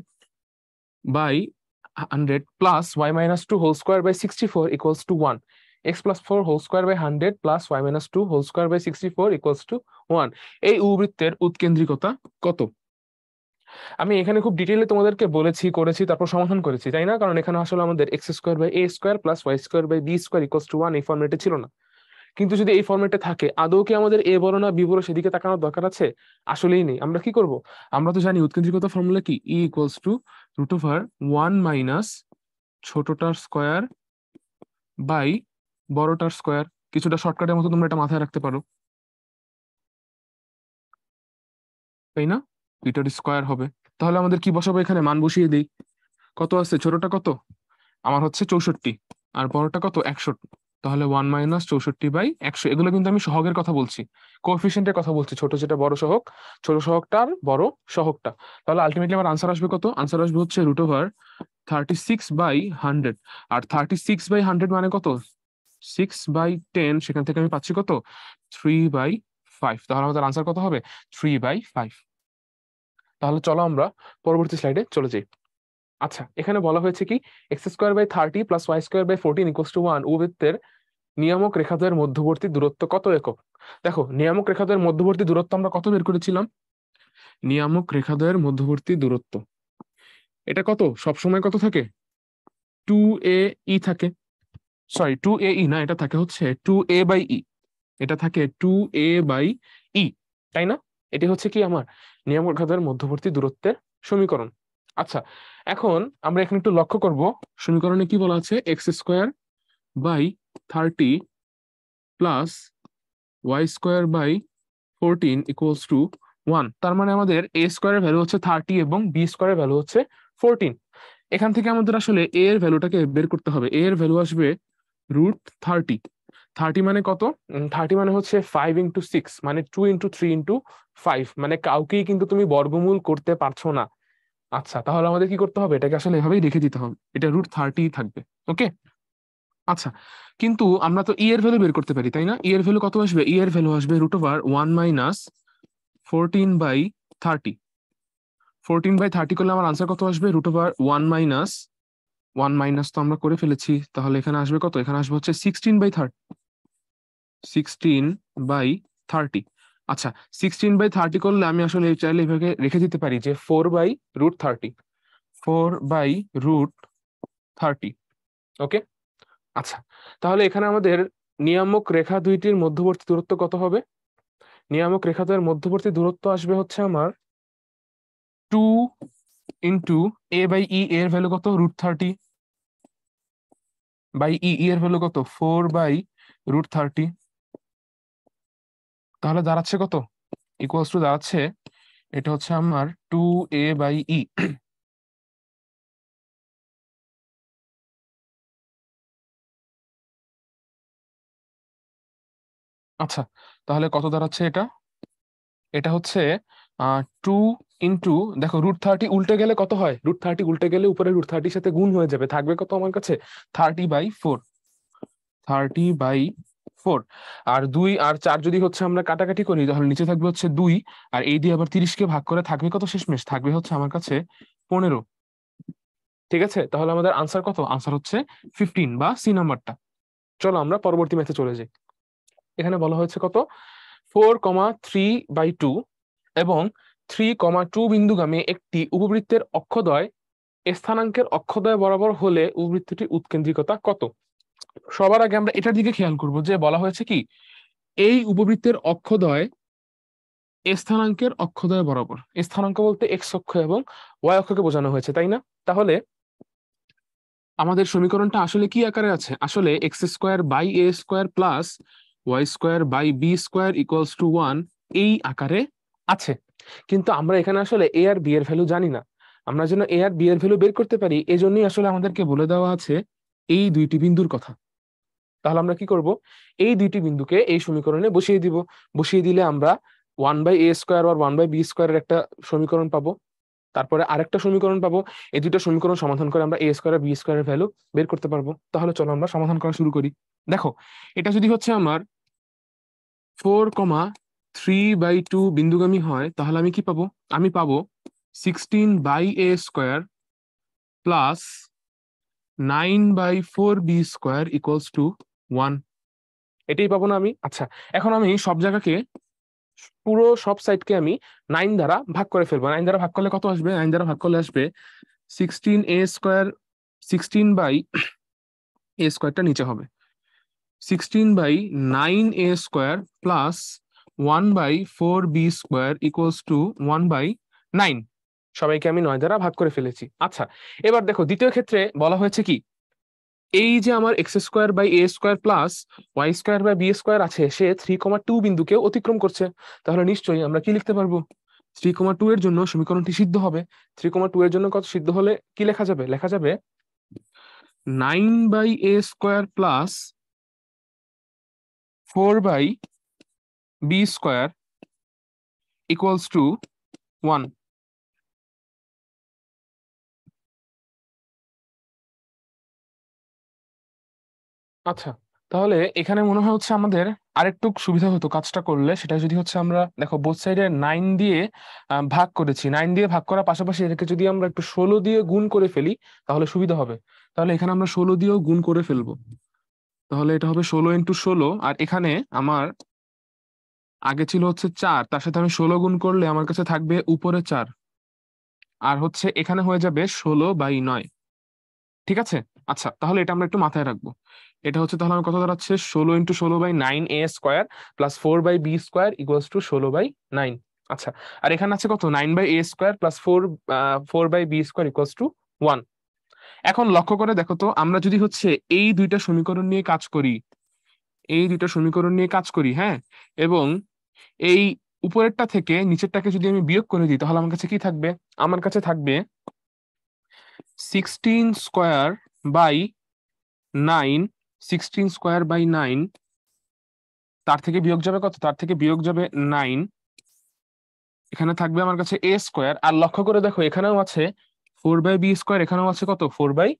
plus y - 2 whole square by 64 = 1। x + 4 whole square by 100 plus y - 2 whole square by 64 = 1। এই উপবৃত্তের উৎকেন্দ্রিকতা কত? আমি এখানে খুব ডিটেইলে তোমাদেরকে বলেছি, করেছি, তারপর সমাধান করেছি, তাই না? কারণ এখানে আসলে আমাদের x² / a² + y² = 1 এই ফরম্যাটে ছিল না। কিন্তু যদি এই ফরম্যাটে থাকে, আদৌ কি আমাদের a বড় না b বড় সেদিকে তাকানোর দরকার আছে? আসলেই নেই। আমরা কি করব? আমরা তো জানি উৎকেন্দ্রিকতা ফর্মুলা কি? e = √1 - ছোটটার স্কয়ার বাই বড়টার স্কয়ার। কিছুটা শর্টকাটের মতো তোমরা এটা মাথায় রাখতে পারো, তাই না? এটার স্কয়ার হবে। তাহলে আমাদের কি বসাবো? এখানে মান বসিয়ে দেই। কত আছে? ছোটটা কত? আমার হচ্ছে 64, আর বড়টা কত? 61। তাহলে 1 - 64/100। এগুলো কিন্তু আমি সহগের কথা বলছি, কোএফিসিয়েন্টের কথা বলছি। ছোট যেটা বড় সহগ, ছোট সহগটার বড় সহগটা। তাহলে আলটিমেটলি আমার আনসার আসবে কত? আনসার আসবে হচ্ছে √36/100। আর 36/100 মানে কত? 6/10। সেখান থেকে আমি পাচ্ছি কত? 3/5। তাহলে আমাদের আনসার কত হবে? 3/5। তাহলে চলো আমরা পরবর্তী স্লাইডে চলে যাই। আচ্ছা, এখানে বলা হয়েছে কি x² / 30 + y² / 14 = 1 উপবৃত্তের নিয়ামক রেখাদ্বয়ের মধ্যবর্তী দূরত্ব কত একক? দেখো, নিয়ামক রেখাদ্বয়ের মধ্যবর্তী দূরত্ব আমরা কত বের করেছিলাম? নিয়ামক রেখাদ্বয়ের মধ্যবর্তী দূরত্ব এটা কত? সবসময় কত থাকে? 2ae থাকে। সরি, 2ae না, এটা থাকে হচ্ছে 2a/e। এটা থাকে 2a/e, তাই না? এটি হচ্ছে কি আমার নিয়ামক রেখাদ্বয়ের মধ্যবর্তী দূরত্বের সমীকরণ। আচ্ছা, এখন আমরা এখানে একটু লক্ষ্য করব, সমীকরণে কি বলা আছে, x square by 30 plus y square by 14 equals to 1। তার মানে আমাদের এ স্কোয়ারের ভ্যালু হচ্ছে 30 এবং বি স্কোয়ারের ভ্যালু হচ্ছে 14। এখান থেকে আমাদের আসলে এ এর ভ্যালুটাকে বের করতে হবে। এ এর ভ্যালু আসবে √30। 30 মানে কত? 30 মানে হচ্ছে 5 × 6, মানে 2 × 3 × 5, মানে কাউকেই কিন্তু তুমি বর্গমূল করতে পারছো না। আচ্ছা, তাহলে আমাদের কি করতে হবে, এটাকে আসলে এভাবেই রেখে দিতে হবে, এটা √30 থাকবে। ওকে, আচ্ছা, কিন্তু আমরা তো ই এর ভ্যালু বের করতে পারি, তাই না? ই এর ভ্যালু কত আসবে? ই এর ভ্যালু আসবে √1 - 14/30। 14/30 করলে আমার আনসার কত আসবে? √1 মাইনাস তো আমরা করে ফেলেছি, তাহলে এখানে আসবে কত? এখানে আসবে হচ্ছে 16/30। 16/30। আচ্ছা, 16/30 করলে আমি আসলে চাইলে এভাবে রেখে দিতে পারি যে 4/√30। 4/√30। ওকে, আচ্ছা, তাহলে এখানে আমাদের নিয়ামক রেখা দুইটির মধ্যবর্তী দূরত্ব কত হবে? নিয়ামক রেখা দ্বয়ের মধ্যবর্তী দূরত্ব আসবে হচ্ছে আমার 2 ইন্টু a/e। এর ভ্যালু কত? √30 বাই ই এর ভ্যালু কত? 4/√30। তাহলে দাঁড়াচ্ছে কত? ইকুয়ালস টু দাঁড়াচ্ছে, এটা হচ্ছে আমার 2a/e। আচ্ছা, তাহলে কত দাঁড়াচ্ছে এটা? এটা হচ্ছে 2 ইন্টু, দেখো √30 উল্টে গেলে কত হয়? √30 উল্টে গেলে উপরে √30 সাথে গুণ হয়ে যাবে, থাকবে কত আমার কাছে? 30/4। 30/4। আর 2 আর 4 যদি হচ্ছে আমরা কাটাকাটি করি, তাহলে নিচে থাকবে হচ্ছে 2, আর এই দিয়ে আবার 30 কে ভাগ করে থাকবে কত শেষমেশ? থাকবে হচ্ছে আমার কাছে 15। ঠিক আছে, তাহলে আমাদের আনসার কত? আনসার হচ্ছে 15 বা সি নাম্বারটা। চলো আমরা পরবর্তী ম্যাথে চলে যাই। এখানে বলা হয়েছে কত? 4,3/2 এবং 3,2 বিন্দুগামী একটি উপবৃত্তের অক্ষদ্বয় স্থানাঙ্কের অক্ষদ্বয় বরাবর হলে উপবৃত্তটির উৎকেন্দ্রিকতা কত? সবার আগে আমরা এটার দিকে খেয়াল করব যে বলা হয়েছে কি, এই উপবৃত্তের অক্ষদ্বয় স্থানাঙ্কের অক্ষদ্বয় বরাবর। স্থানাঙ্ক বলতে এক্স অক্ষ এবং ওয়াই অক্ষকে বোঝানো হয়েছে, তাই না? তাহলে আমাদের সমীকরণটা আসলে কি আকারে আছে? আসলে x square by a square plus y square by b square equals to 1, এই আকারে আছে। কিন্তু আমরা এখানে আসলে এ আর বি এর ভ্যালু জানি না। আমরা যেন এ আর বি এর ভ্যালু বের করতে পারি, এজন্যই আসলে আমাদেরকে বলে দেওয়া আছে এই দুইটি বিন্দুর কথা। তাহলে আমরা কি করব? এই দুইটি বিন্দুকে এই সমীকরণে বসিয়ে দিব। বসিয়ে দিলে আমরা 1/a² আর 1/b² এর একটা সমীকরণ পাবো। তারপরে আরেকটা সমীকরণ পাবো। এই দুটো সমীকরণ সমাধান করে আমরা a² আর b² এর ভ্যালু বের করতে পারবো। তাহলে চলো আমরা সমাধান করা শুরু করি। দেখো, এটা যদি হচ্ছে আমার 4,3/2 বিন্দুগামী হয়, তাহলে আমি কি পাবো? আমি পাবো 16/a² plus 9/4b² equals to 1। এটাই পাবো না আমি? আচ্ছা, এখন আমি সব জায়গাকে, পুরো সব সাইডকে আমি 9 দ্বারা ভাগ করে ফেলবো। 9 দ্বারা ভাগ করলে কত আসবে? 9 দ্বারা ভাগ করলে আসবে 16a²। 16/a²টা নিচে হবে 16/9a² plus 1/4b² equals to 1/9। সবাইকে আমি 9 দ্বারা ভাগ করে ফেলেছি। আচ্ছা, এবার দেখো দ্বিতীয় ক্ষেত্রে বলা হয়েছে কি, এই যে আমার x² by a² plus y² by b² আছে, সে 3,2 বিন্দুকে অতিক্রম করছে। তাহলে নিশ্চয়ই আমরা কি লিখতে পারবো? 3,2 এর জন্য সমীকরণটি সিদ্ধ হবে। 3,2 এর জন্য কত সিদ্ধ হলে কি লেখা যাবে? লেখা যাবে 9/a² plus 4/b² equals to 1। আচ্ছা, তাহলে এখানে মনে হয় হচ্ছে আমাদের আরেকটু সুবিধা হতো কাজটা করলে। সেটা যদি হচ্ছে আমরা, দেখো বোথ সাইডে 9 দিয়ে ভাগ করেছি, 9 দিয়ে ভাগ করার পাশাপাশি এটাকে যদি আমরা একটু 16 দিয়ে গুণ করে ফেলি, তাহলে সুবিধা হবে। তাহলে এখানে আমরা 16 দিয়েও গুণ করে ফেলবো। তাহলে এটা হবে 16 × 16। আর এখানে আমার আগে ছিল হচ্ছে 4, তার সাথে আমি 16 গুণ করলে আমার কাছে থাকবে উপরে 4, আর হচ্ছে এখানে হয়ে যাবে 16/9। ঠিক আছে, আচ্ছা, তাহলে এটা আমরা একটু মাথায় রাখবো। এটা হচ্ছে, তাহলে আমার কত দাঁড়াচ্ছে? 16 × 16/9a² plus 4/b² equals to 16/9। আচ্ছা, আর এখানে আছে কত 9/a² প্লাস 4/b² = 1। এখন লক্ষ্য করে দেখো তো, আমরা যদি হচ্ছে এই দুইটা সমীকরণ নিয়ে কাজ করি, হ্যাঁ, এবং এই উপরেরটা থেকে নিচেরটাকে যদি আমি বিয়োগ করে দিই, তাহলে আমার কাছে কি থাকবে? আমার কাছে থাকবে 16² বাই 9, 16² বাই 9, তার থেকে বিয়োগ যাবে কত? তার থেকে বিয়োগ যাবে 9, এখানে থাকবে আমার কাছে a²। আর লক্ষ্য করে দেখো এখানেও আছে 4/b², এখানেও আছে কত? 4/b²।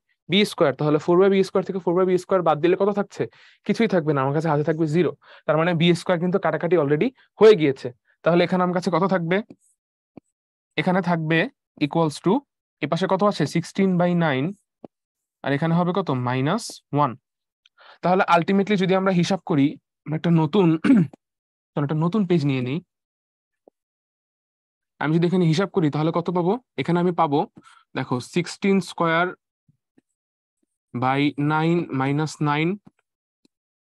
তাহলে 4/b² থেকে 4/b² বাদ দিলে কত থাকছে? কিছুই থাকবে না, আমার কাছে হাতে থাকবে 0। তার মানে b² কিন্তু কাটাকাটি অলরেডি হয়ে গিয়েছে। তাহলে এখানে আমার কাছে কত থাকবে? এখানে থাকবে ইকুয়ালস টু, এ পাশে কত আছে? 16/9, আর এখানে হবে কত? -1। তাহলে আলটিমেটলি যদি আমরা হিসাব করি, আমরা একটা নতুন একটা নতুন পেজ নিয়ে নিই। আমি যদি এখানে হিসাব করি তাহলে কত পাবো? এখানে আমি পাবো, দেখো 16² বাই 9 -9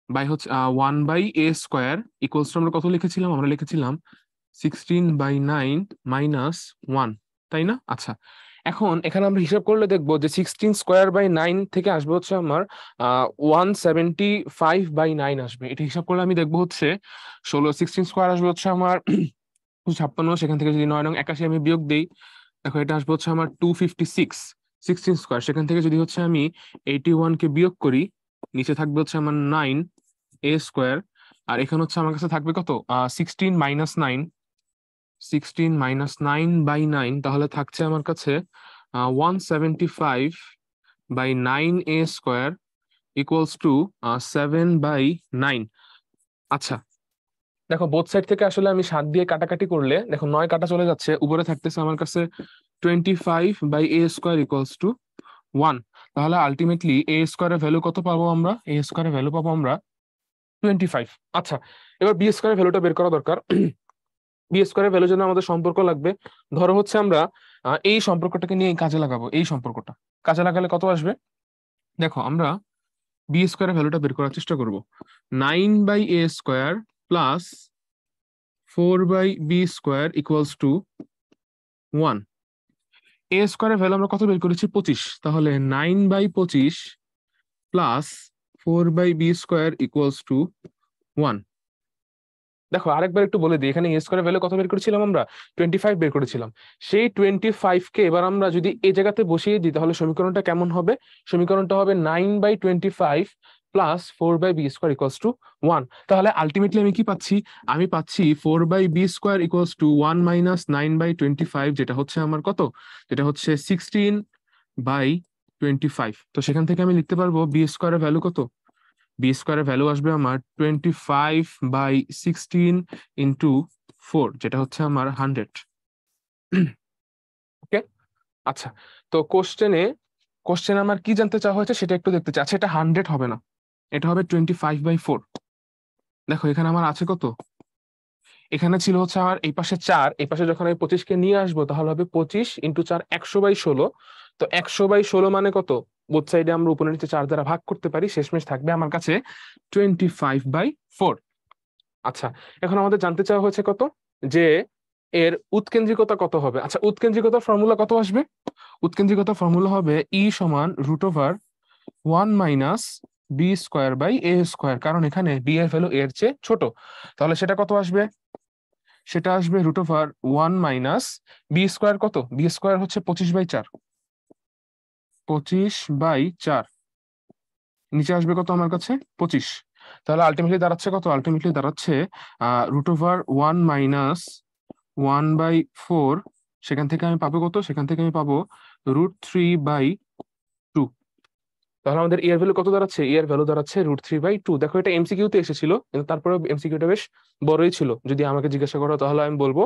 বাই হচ্ছে 1/a² ইকুয়ালস টু আমরা কত লিখেছিলাম? আমরা লিখেছিলাম 16/9 -1, তাই না? আচ্ছা, এখন এখানে আমরা হিসাব করলে দেখবো যে 16²/9 থেকে আসবে হচ্ছে আমার 175/9 আসবে। এটা হিসাব করলে আমি দেখবো হচ্ছে 16 আসবে হচ্ছে আমার 56। সেখান থেকে যদি 9 নং 81 আমি বিয়োগ দিই, দেখো এটা আসবে হচ্ছে আমার 256। 16², সেখান থেকে যদি হচ্ছে আমি 81 কে বিয়োগ করি, নিচে থাকবে হচ্ছে আমার 9a²। আর এখানে হচ্ছে আমার কাছে থাকবে কত? 16 - 9, তাহলে থাকছে আমার কাছে 175/9a² ইকুয়ালস টু 7/9। আচ্ছা, দেখো বোথ সাইড থেকে আসলে আমি 7 দিয়ে কাটাকাটি করলে দেখো 9 কাটা চলে যাচ্ছে, উপরে থাকতেছে আমার কাছে 25/a² ইকুয়ালস টু 1। তাহলে আলটিমেটলি a² এর ভ্যালু কত পাবো আমরা? a² এর ভ্যালু পাবো আমরা 25। আচ্ছা, এবার b² এর ভ্যালুটা বের করা দরকার। b² এর ভ্যালুর জন্য আমাদের সম্পর্ক লাগবে। ধরো হচ্ছে আমরা এই সম্পর্কটাকে নিয়ে কাজে লাগাবো। এই সম্পর্কটা কাজে লাগালে কত আসবে? দেখো আমরা b² এর ভ্যালুটা বের করার চেষ্টা করব। 9/a² plus 4/b² equals to 1। a² এর ভ্যালু আমরা কত বের করেছি? 25। তাহলে 9/25 প্লাস 4/b² ইকুয়ালস টু 1। দেখো আরেকবার একটু বলে দিই, এখানে a² ভ্যালু কত বের করেছিলাম আমরা? 25 বের করেছিলাম। সেই 25 কে এবার আমরা যদি এই জায়গাতে বসিয়ে দিই, তাহলে সমীকরণটা কেমন হবে? সমীকরণটা হবে 9/25 প্লাস 4/b² ইকুয়ালস টু 1। তাহলে আলটিমেটলি আমি কি পাচ্ছি? আমি পাচ্ছি 4/b² ইকুয়ালস টু 1 মাইনাস 9/25, যেটা হচ্ছে আমার কত? যেটা হচ্ছে 16/25। তো সেখান থেকে আমি লিখতে পারবো b² এর ভ্যালু কত? b² এর ভ্যালু আসবে আমার 25/16 ইন্টু 4, যেটা হচ্ছে আমার 100। ওকে, আচ্ছা, তো কোশ্চেনে আমার কি জানতে চাওয়া হয়েছে সেটা একটু দেখতে চাই। আচ্ছা, এটা 100 হবে না, এটা হবে 25/4। দেখো এখানে আমার আছে কত? এখানে ছিল হচ্ছে আমার এই পাশে 4, এই পাশে যখন আমি 25 কে নিয়ে আসবো তাহলে হবে 25 ইন্টু 4 100/16। তো 100/16 মানে কত? বোথ সাইডে আমরা উপরে নিচে 4 দ্বারা ভাগ করতে পারি, শেষমেশ থাকবে আমার কাছে 25/4। আচ্ছা, এখন আমাদের জানতে চাওয়া হয়েছে কত? যে এর উৎকেন্দ্রিকতা কত হবে। আচ্ছা, উৎকেন্দ্রিকতার ফর্মুলা কত আসবে? উৎকেন্দ্রিকতার ফর্মুলা হবে E সমান √1 মাইনাস b²/a², কারণ এখানে b এর ভ্যালু এর চেয়ে ছোট। তাহলে সেটা কত আসবে? সেটা আসবে √1 মাইনাস b²। কত? b² হচ্ছে 25/4, 25/4, নিচে আসবে কত আমার কাছে? 25। তাহলে আলটিমেটলি দাঁড়াচ্ছে কত? আলটিমেটলি দাঁড়াচ্ছে √1 মাইনাস 1/4। সেখান থেকে আমি পাবো কত? সেখান থেকে আমি পাবো √3/2। তাহলে আমাদের এর ভ্যালু কত দাঁড়াচ্ছে? এর ভ্যালু দাঁড়াচ্ছে √3/2। দেখো এটা এমসিকিউতে এসেছিল, কিন্তু তারপরে এমসিকিউটা বেশ বড়ই ছিল। যদি আমাকে জিজ্ঞাসা করো তাহলে আমি বলবো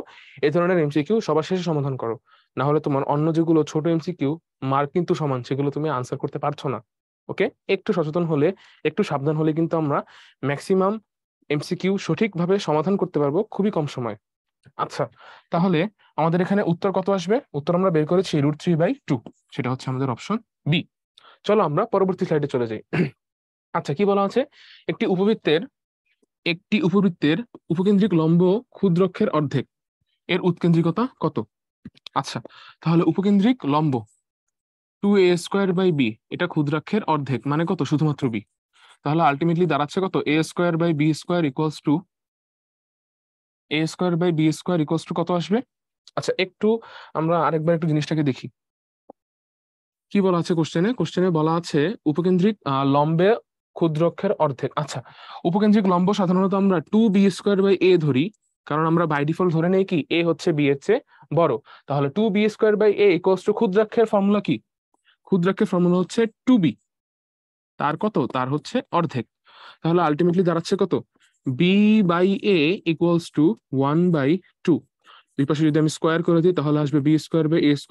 এই ধরনের এমসিকিউ সবার শেষে সমাধান করো, না হলে তোমার অন্য যেগুলো ছোট এমসিকিউ মার্ক কিন্তু সমান, সেগুলো তুমি আনসার করতে পারছো না। ওকে, একটু সচেতন হলে, একটু সাবধান হলে কিন্তু আমরা ম্যাক্সিমাম এমসিকিউ সঠিকভাবে সমাধান করতে পারবো খুবই কম সময়। আচ্ছা, তাহলে আমাদের এখানে উত্তর কত আসবে? উত্তর আমরা বের করেছি √3/2, সেটা হচ্ছে আমাদের অপশন বি। চলো আমরা পরবর্তী স্লাইডে চলে যাই। আচ্ছা, কি বলা আছে? একটি উপবৃত্তের উপকেন্দ্রিক লম্ব ক্ষুদ্রক্ষের অর্ধেক। এর উৎকেন্দ্রিকতা কত? আচ্ছা, তাহলে উপকেন্দ্রিক লম্ব 2a² বাই বি, এটা ক্ষুদ্রাক্ষের অর্ধেক মানে কত? শুধুমাত্র বি। তাহলে আলটিমেটলি দাঁড়াচ্ছে কত? a² বাই বি² কত আসবে? আচ্ছা, একটু আমরা আরেকবার একটু জিনিসটাকে দেখি কি বলা আছে কোশ্চেনে। কোশ্চেনে বলা আছে উপকেন্দ্রিক লম্বে ক্ষুদ্রক্ষের অর্ধেক। আচ্ছা, উপকেন্দ্রিক লম্ব সাধারণত আমরা 2b² বাই a ধরি, কারণ আমরা বাই ডিফল্ট ধরে নেই কি এ হচ্ছে বি এর চেয়ে বড়। তাহলে 2b² বাই a ক্ষুদ্রাক্ষের ফর্মুলা কি? ক্ষুদ্রাক্ষের ফর্মুলা হচ্ছে 2b, তার কত? তার হচ্ছে অর্ধেক। তাহলে আলটিমেটলি দাঁড়াচ্ছে কত? b/a = 1/2। দুই পাশে যদি আমি স্কোয়ার করে দিই তাহলে আসবে b² বাই a² =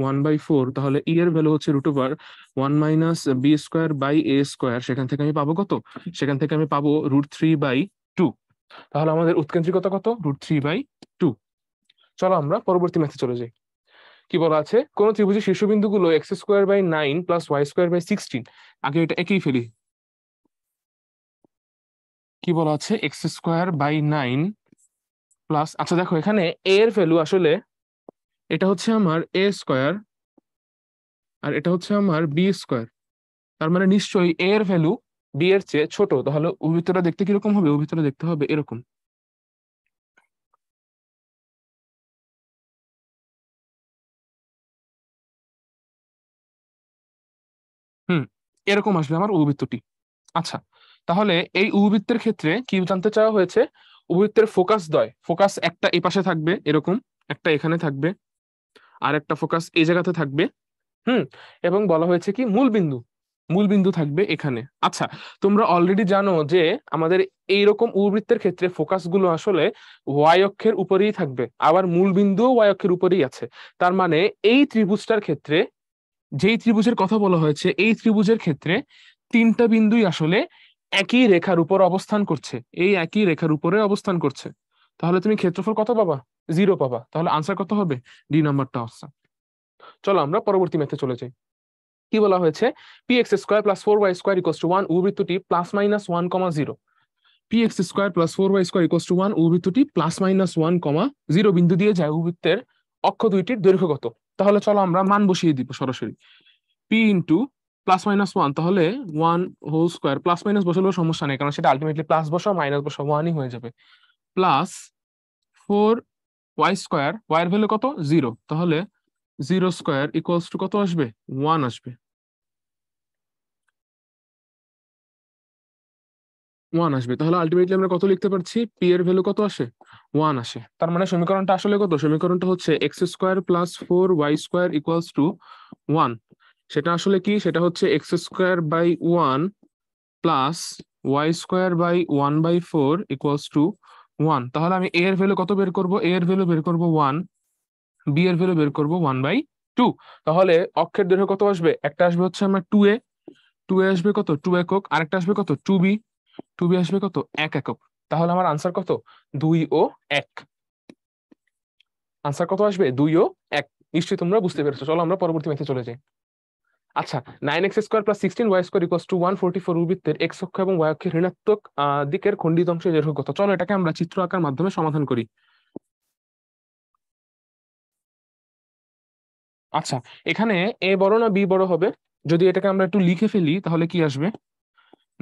1/4। তাহলে ই এর ভ্যালু হচ্ছে √1 - b²/a²। সেখান থেকে আমি পাবো কত? সেখান থেকে আমি পাবো √3/2। তাহলে আমাদের উৎকেন্দ্রিকতা কত? √3/2। চলো আমরা পরবর্তী ম্যাথে চলে যাই। কি বলা আছে? কোন ত্রিভুজের শীর্ষবিন্দুগুলো x² বাই 9 + y² বাই 16। আগে এটা একেই ফেলি। কি বলা আছে? x²বাই 9 প্লাস, আচ্ছা দেখো এখানে a এর ভ্যালু আসলে এটা হচ্ছে আমার a², আর এটা হচ্ছে আমার b²। তার মানে নিশ্চয়ই a এর ভ্যালু b এর চেয়ে ছোট। তাহলে অভিত্তরটা দেখতে কিরকম হবে? অভিত্তরটা দেখতে হবে এরকম। হুম, এরকম আসবে আমার উপবৃত্তটি। আচ্ছা, তাহলে এই উপবৃত্তের ক্ষেত্রে কি জানতে চাওয়া হয়েছে? উপবৃত্তের ফোকাস দ্বয়, ফোকাস একটা এই পাশে থাকবে এরকম, একটা এখানে থাকবে, আর একটা ফোকাস এই জায়গাতে থাকবে। হুম, এবং বলা হয়েছে কি মূল বিন্দু থাকবে এখানে। আচ্ছা, তোমরা অলরেডি জানো যে আমাদের এইরকম উপবৃত্তের ক্ষেত্রে ফোকাস গুলো আসলে ওয়াই অক্ষের উপরেই থাকবে, আবার মূল বিন্দুও ওয়াই অক্ষের উপরেই আছে। তার মানে এই ত্রিভুজটার ক্ষেত্রে, যেই ত্রিভুজের কথা বলা হয়েছে এই ত্রিভুজের ক্ষেত্রে তিনটা বিন্দুই আসলে একই রেখার উপর অবস্থান করছে, এই একই রেখার উপরে অবস্থান করছে। তাহলে তুমি ক্ষেত্রফল কত পাবা? 0 পাবা। তাহলে আনসার কত হবে? ডি নাম্বারটা আনসার। চলো আমরা পরবর্তী ম্যাথে চলে যাই। কি বলা হয়েছে? px² + 4y² = 1 উপবৃত্তটি +-1, px² + 4y² = 1 উপবৃত্তটি +-1, 0 বিন্দু দিয়ে যায় উপবৃত্তের অক্ষ দুইটির দৈর্ঘ্য কত? তাহলে চলো আমরা মান বসিয়ে দিব সরাসরি। p ইন্টু +-1, তাহলে 1² প্লাস মাইনাস বসালেও সমস্যা নেই, কারণ সেটা আলটিমেটলি প্লাস বসাও মাইনাস বসাও 1ই হয়ে যাবে। +4y², y এর ভ্যালু কত? 0। তাহলে 0² = কত আসবে? 1 আসবে। 1 আসবে। তাহলে আলটিমেটলি আমরা কত লিখতে পারছি? পি এর ভ্যালু কত আসে? 1 আসে। তার মানে সমীকরণটা আসলে কত? সমীকরণটা হচ্ছে x² + 4y² = 1। সেটা আসলে কি? সেটা হচ্ছে x²/1 প্লাস y²/1/4 = 1। তাহলে আমি a এর ভ্যালু কত বের করব? a এর ভ্যালু বের করব 1, b এর ভ্যালু বের করব 1/2। তাহলে অক্ষের দৈর্ঘ্য কত আসবে? একটা আসবে হচ্ছে আমার 2a, 2a আসবে কত? 2 একক। আরেকটা আসবে কত? 2b, 2b আসবে কত? 1 একক। তাহলে আমার আনসার কত? 2 ও 1। আনসার কত আসবে? 2 ও 1। নিশ্চয়ই তোমরা বুঝতে পেরেছো। চলো আমরা পরবর্তী ম্যাথে চলে যাই। আচ্ছা, 9x² + 16y² = 144 উপবৃত্তের এক্স অক্ষ এবং ওয়াই অক্ষের ঋণাত্মক দিকের খণ্ডিত অংশের দৈর্ঘ্য কত? চলো এটাকে আমরা চিত্র আঁকার মাধ্যমে সমাধান করি। আচ্ছা, এখানে এ বড় না বি বড় হবে? যদি এটাকে আমরা একটু লিখে ফেলি তাহলে কি আসবে?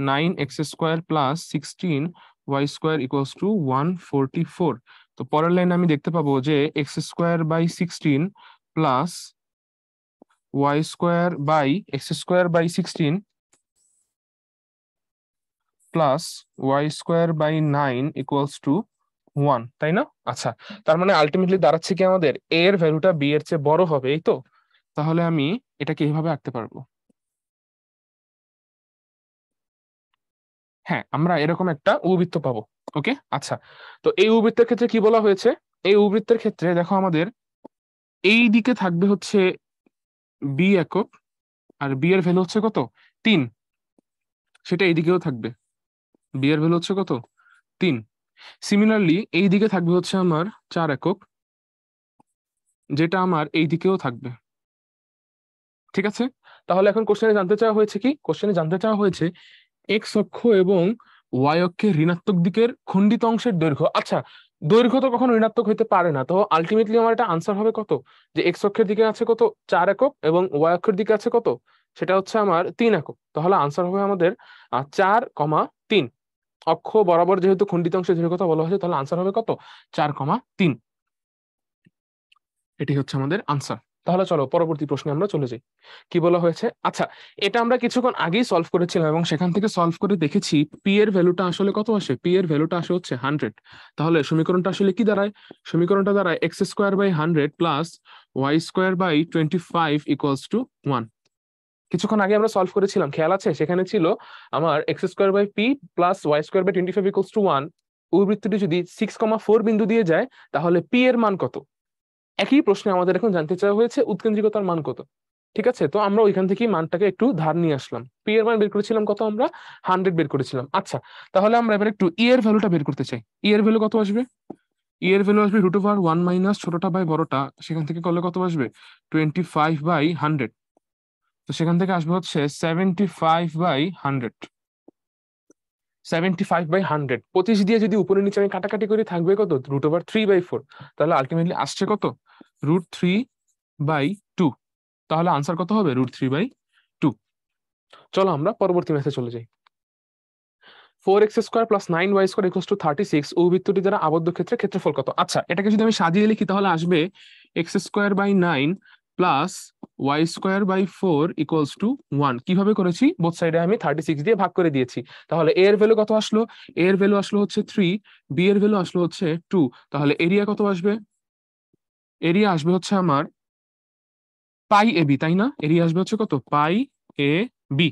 9x² + 16y² = 144। তো পরের লাইনে আমি দেখতে পাবো যে x² / 16 প্লাস y² / 9 = 1, তাই না? আচ্ছা, তার মানে আলটিমেটলি দাঁড়াচ্ছে কি আমাদের a এর ভ্যালুটা b এর চেয়ে বড় হবে, এই তো? তাহলে আমি এটাকে এইভাবে আঁকতে পারবো। হ্যাঁ, আমরা এরকম একটা উপবৃত্ত পাবো। ওকে, আচ্ছা, তো এই উপবৃত্তের ক্ষেত্রে কি বলা হয়েছে? এই উপবৃত্তের ক্ষেত্রে দেখো আমাদের এই দিকে থাকবে হচ্ছে বি একক, আর বি এর ভ্যালু হচ্ছে কত? 3। সেটা এইদিকেও থাকবে, বি এর ভ্যালু হচ্ছে কত? 3। সিমিলারলি এই দিকে থাকবে হচ্ছে আমার 4 একক, যেটা আমার এই দিকেও থাকবে। ঠিক আছে, তাহলে এখন কোশ্চেনে জানতে চাওয়া হয়েছে কি? কোশ্চেনে জানতে চাওয়া হয়েছে এক্স অক্ষ এবং ওয়াই অক্ষের ঋণাত্মক দিকের খণ্ডিত অংশের দৈর্ঘ্য। আচ্ছা, দৈর্ঘ্য তো কখনো ঋণাত্মক হইতে পারে না, তো আলটিমেটলি আমার এটা আনসার হবে কত, যে এক্স অক্ষের দিকে আছে কত 4 একক এবং ওয়াই অক্ষের দিকে আছে কত, সেটা হচ্ছে আমার 3 একক। তাহলে আনসার হবে আমাদের 4,3। অক্ষ বরাবর যেহেতু খণ্ডিত অংশের দৈর্ঘ্য কথা বলা হয়েছে, তাহলে আনসার হবে কত, 4,3। এটি হচ্ছে আমাদের আনসার। তাহলে চলো পরবর্তী প্রশ্নে আমরা চলে যাই। কি বলা হয়েছে, আচ্ছা এটা আমরা কিছুক্ষণ আগেই সলভ করেছিলাম এবং সেখান থেকে সলভ করে দেখেছি পি এর ভ্যালুটা আসলে কত আসে, পি এর ভ্যালুটা আসে হচ্ছে 100। তাহলে সমীকরণটা আসলে কি দাঁড়ায়, সমীকরণটা দাঁড়ায় x square by 100 plus y square by 25 equals to 1। কিছুক্ষণ আগে আমরা সলভ করেছিলাম, খেয়াল আছে, সেখানে ছিল আমার x square by p plus y square by 25 equals to 1। উপবৃত্তটি যদি 6,4 বিন্দু দিয়ে যায় তাহলে পি এর মান কত। একই প্রশ্নে আমাদের এখন জানতে চাওয়া হয়েছে উৎকেন্দ্রিকতার মান কত। ঠিক আছে, তো আমরা ওইখান থেকে মানটাকে একটু ধার নিয়ে আসলাম। পি এর মান বের করেছিলাম কত, আমরা 100 বের করেছিলাম। আচ্ছা তাহলে আমরা এবার একটু ই এর ভ্যালুটা বের করতে চাই। ই এর ভ্যালু কত আসবে, ই এর ভ্যালু আসবে √1 মাইনাস ছোটটা বাই বড়টা, সেখান থেকে করলে কত আসবে 25/100। তো সেখান থেকে আসবে হচ্ছে 75/100। 75/100 25 দিয়ে যদি উপরে নিচে আমি কাটাকাটি করি থাকবে কত, √3/4। তাহলে আলটিমেটলি আসছে কত, √3/2। তাহলে আনসার কত হবে, √3/2। চলো আমরা পরবর্তী ম্যাথে চলে যাই। 4x² + 9y² = 36 উপবৃত্তটি দ্বারা আবদ্ধ ক্ষেত্রের ক্ষেত্রফল কত। আচ্ছা এটাকে যদি আমি সাজিয়ে লিখি তাহলে আসবে x²/9 প্লাস y²/4 = 1। কিভাবে করেছি, বোথ সাইডে আমি 36 দিয়ে ভাগ করে দিয়েছি। তাহলে a এর ভ্যালু কত আসলো, a এর ভ্যালু আসলো হচ্ছে 3, b এর ভ্যালু আসলো হচ্ছে 2। তাহলে এরিয়া কত আসবে, এরিয়া আসবে হচ্ছে আমার পাই এ বি, তাই না, এরিয়া আসবে হচ্ছে কত পাই এ বি।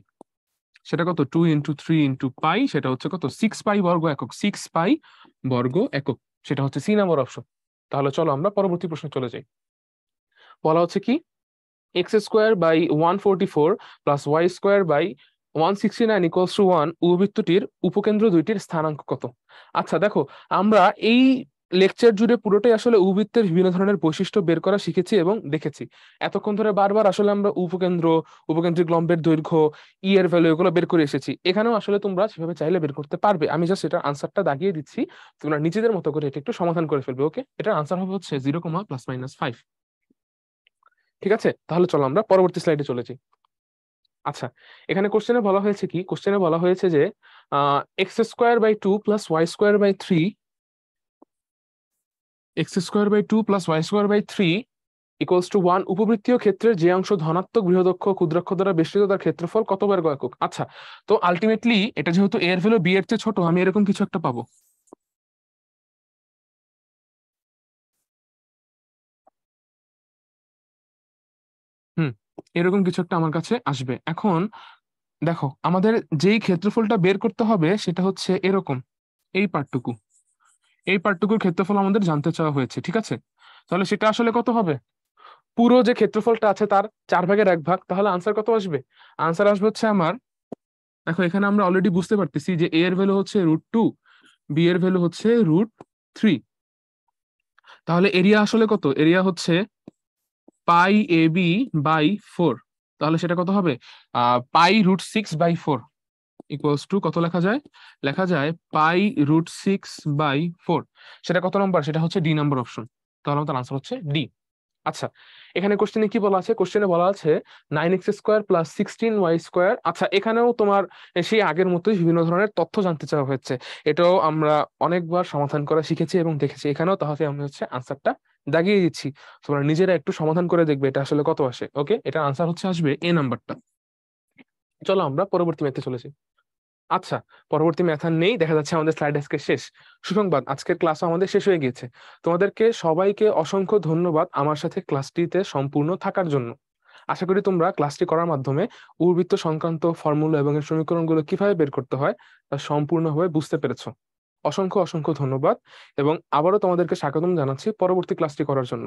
সেটা কত 2 × 3 × পাই, সেটা হচ্ছে কত 6 পাই বর্গ একক, 6 পাই বর্গ একক। সেটা হচ্ছে সি নাম্বার অপশন। তাহলে চলো আমরা পরবর্তী প্রশ্নে চলে যাই। বলা হচ্ছে কি, x²/144 plus y²/169 equals to 1 উপবৃত্তটির উপকেন্দ্র দুইটির স্থানাঙ্ক কত। আচ্ছা দেখো, আমরা এই লেকচার জুড়ে পুরোটাই আসলে উপবৃত্তের বিভিন্ন ধরনের বৈশিষ্ট্য বের করা শিখেছি এবং দেখেছি। এতক্ষণ ধরে বারবার আসলে আমরা উপকেন্দ্র, উপকেন্দ্রিক লম্বের দৈর্ঘ্য, ই এর ভ্যালু এগুলো বের করে এসেছি। এখানেও আসলে তোমরা সেভাবে চাইলে বের করতে পারবে, আমি জাস্ট এটার আনসারটা দাগিয়ে দিচ্ছি, তোমরা নিজেদের মতো করে এটা একটু সমাধান করে ফেলবে। ওকে, এটার আনসার হবে হচ্ছে 0, ±5। ঠিক আছে, তাহলে চলো আমরা পরবর্তী স্লাইডে চলে যাই। আচ্ছা এখানে কোশ্চেনে বলা হয়েছে কি, কোশ্চেনে বলা হয়েছে যে x²/2 + y²/3 x²/2 + y²/3 equals to 1 উপবৃত্তীয় ক্ষেত্রের যে অংশ ধনাত্মক বৃহদক্ষ ক্ষুদ্রাক্ষ দ্বারা বেষ্টিত তার ক্ষেত্রফল কত বর্গ একক। আচ্ছা তো আলটিমেটলি এটা যেহেতু এর ভ্যালু বি এর চেয়ে ছোট, আমি এরকম কিছু একটা পাবো। হুম, এরকম কিছু একটা আমার কাছে আসবে। এখন দেখো আমাদের যেই ক্ষেত্রফলটা বের করতে হবে সেটা হচ্ছে এরকম, এই পার্টটুকু, এই পার্টটুকুর ক্ষেত্রফল আমাদের জানতে চাওয়া হয়েছে। ঠিক আছে, তাহলে সেটা আসলে কত হবে, পুরো যে ক্ষেত্রফলটা আছে তার 4/1 তাহলে আনসার কত আসবে, আনসার আসবে হচ্ছে আমার, দেখো এখানে আমরা অলরেডি বুঝতে পারতেছি যে এ এর ভ্যালু হচ্ছে √2, বি এর ভ্যালু হচ্ছে √3। তাহলে এরিয়া আসলে কত, এরিয়া হচ্ছে পাই এ বি বাই 4। তাহলে সেটা কত হবে, π√6/4 ইকুয়ালস টু কত লেখা যায়, লেখা যায় π√6/4। সেটা কত নম্বর, সেটা হচ্ছে ডি নাম্বার অপশন। তাহলে আমাদের আনসার হচ্ছে ডি। আচ্ছা এখানে কোশ্চেনে কি বলা আছে, কোশ্চেনে বলা আছে 9x² + 16y²। আচ্ছা এখানেও তোমার সেই আগের মতোই বিভিন্ন ধরনের তথ্য জানতে চাওয়া হয়েছে। এটাও আমরা অনেকবার সমাধান করা শিখেছি এবং দেখেছি এখানেও, তাহলে আমি হচ্ছে আনসারটা দাগিয়ে দিচ্ছি, তোমরা নিজেরা একটু সমাধান করে দেখবে এটা আসলে কত আসে। ওকে, এটা আনসার হচ্ছে আসবে এ নাম্বারটা। চলো আমরা পরবর্তী ম্যাথে চলেছি। আচ্ছা পরবর্তী ম্যাথ আর নেই, দেখা যাচ্ছে আমাদের স্লাইড আজকে শেষ। সুসংবাদ, আজকের ক্লাসও আমাদের শেষ হয়ে গিয়েছে। তোমাদেরকে সবাইকে অসংখ্য ধন্যবাদ আমার সাথে ক্লাসটিতে সম্পূর্ণ থাকার জন্য। আশা করি তোমরা ক্লাসটি করার মাধ্যমে উপবৃত্ত সংক্রান্ত ফর্মুলা এবং এর সমীকরণগুলো কিভাবে বের করতে হয় তা সম্পূর্ণভাবে বুঝতে পেরেছো। অসংখ্য অসংখ্য ধন্যবাদ এবং আবারও তোমাদেরকে স্বাগতম জানাচ্ছি পরবর্তী ক্লাসটি করার জন্য।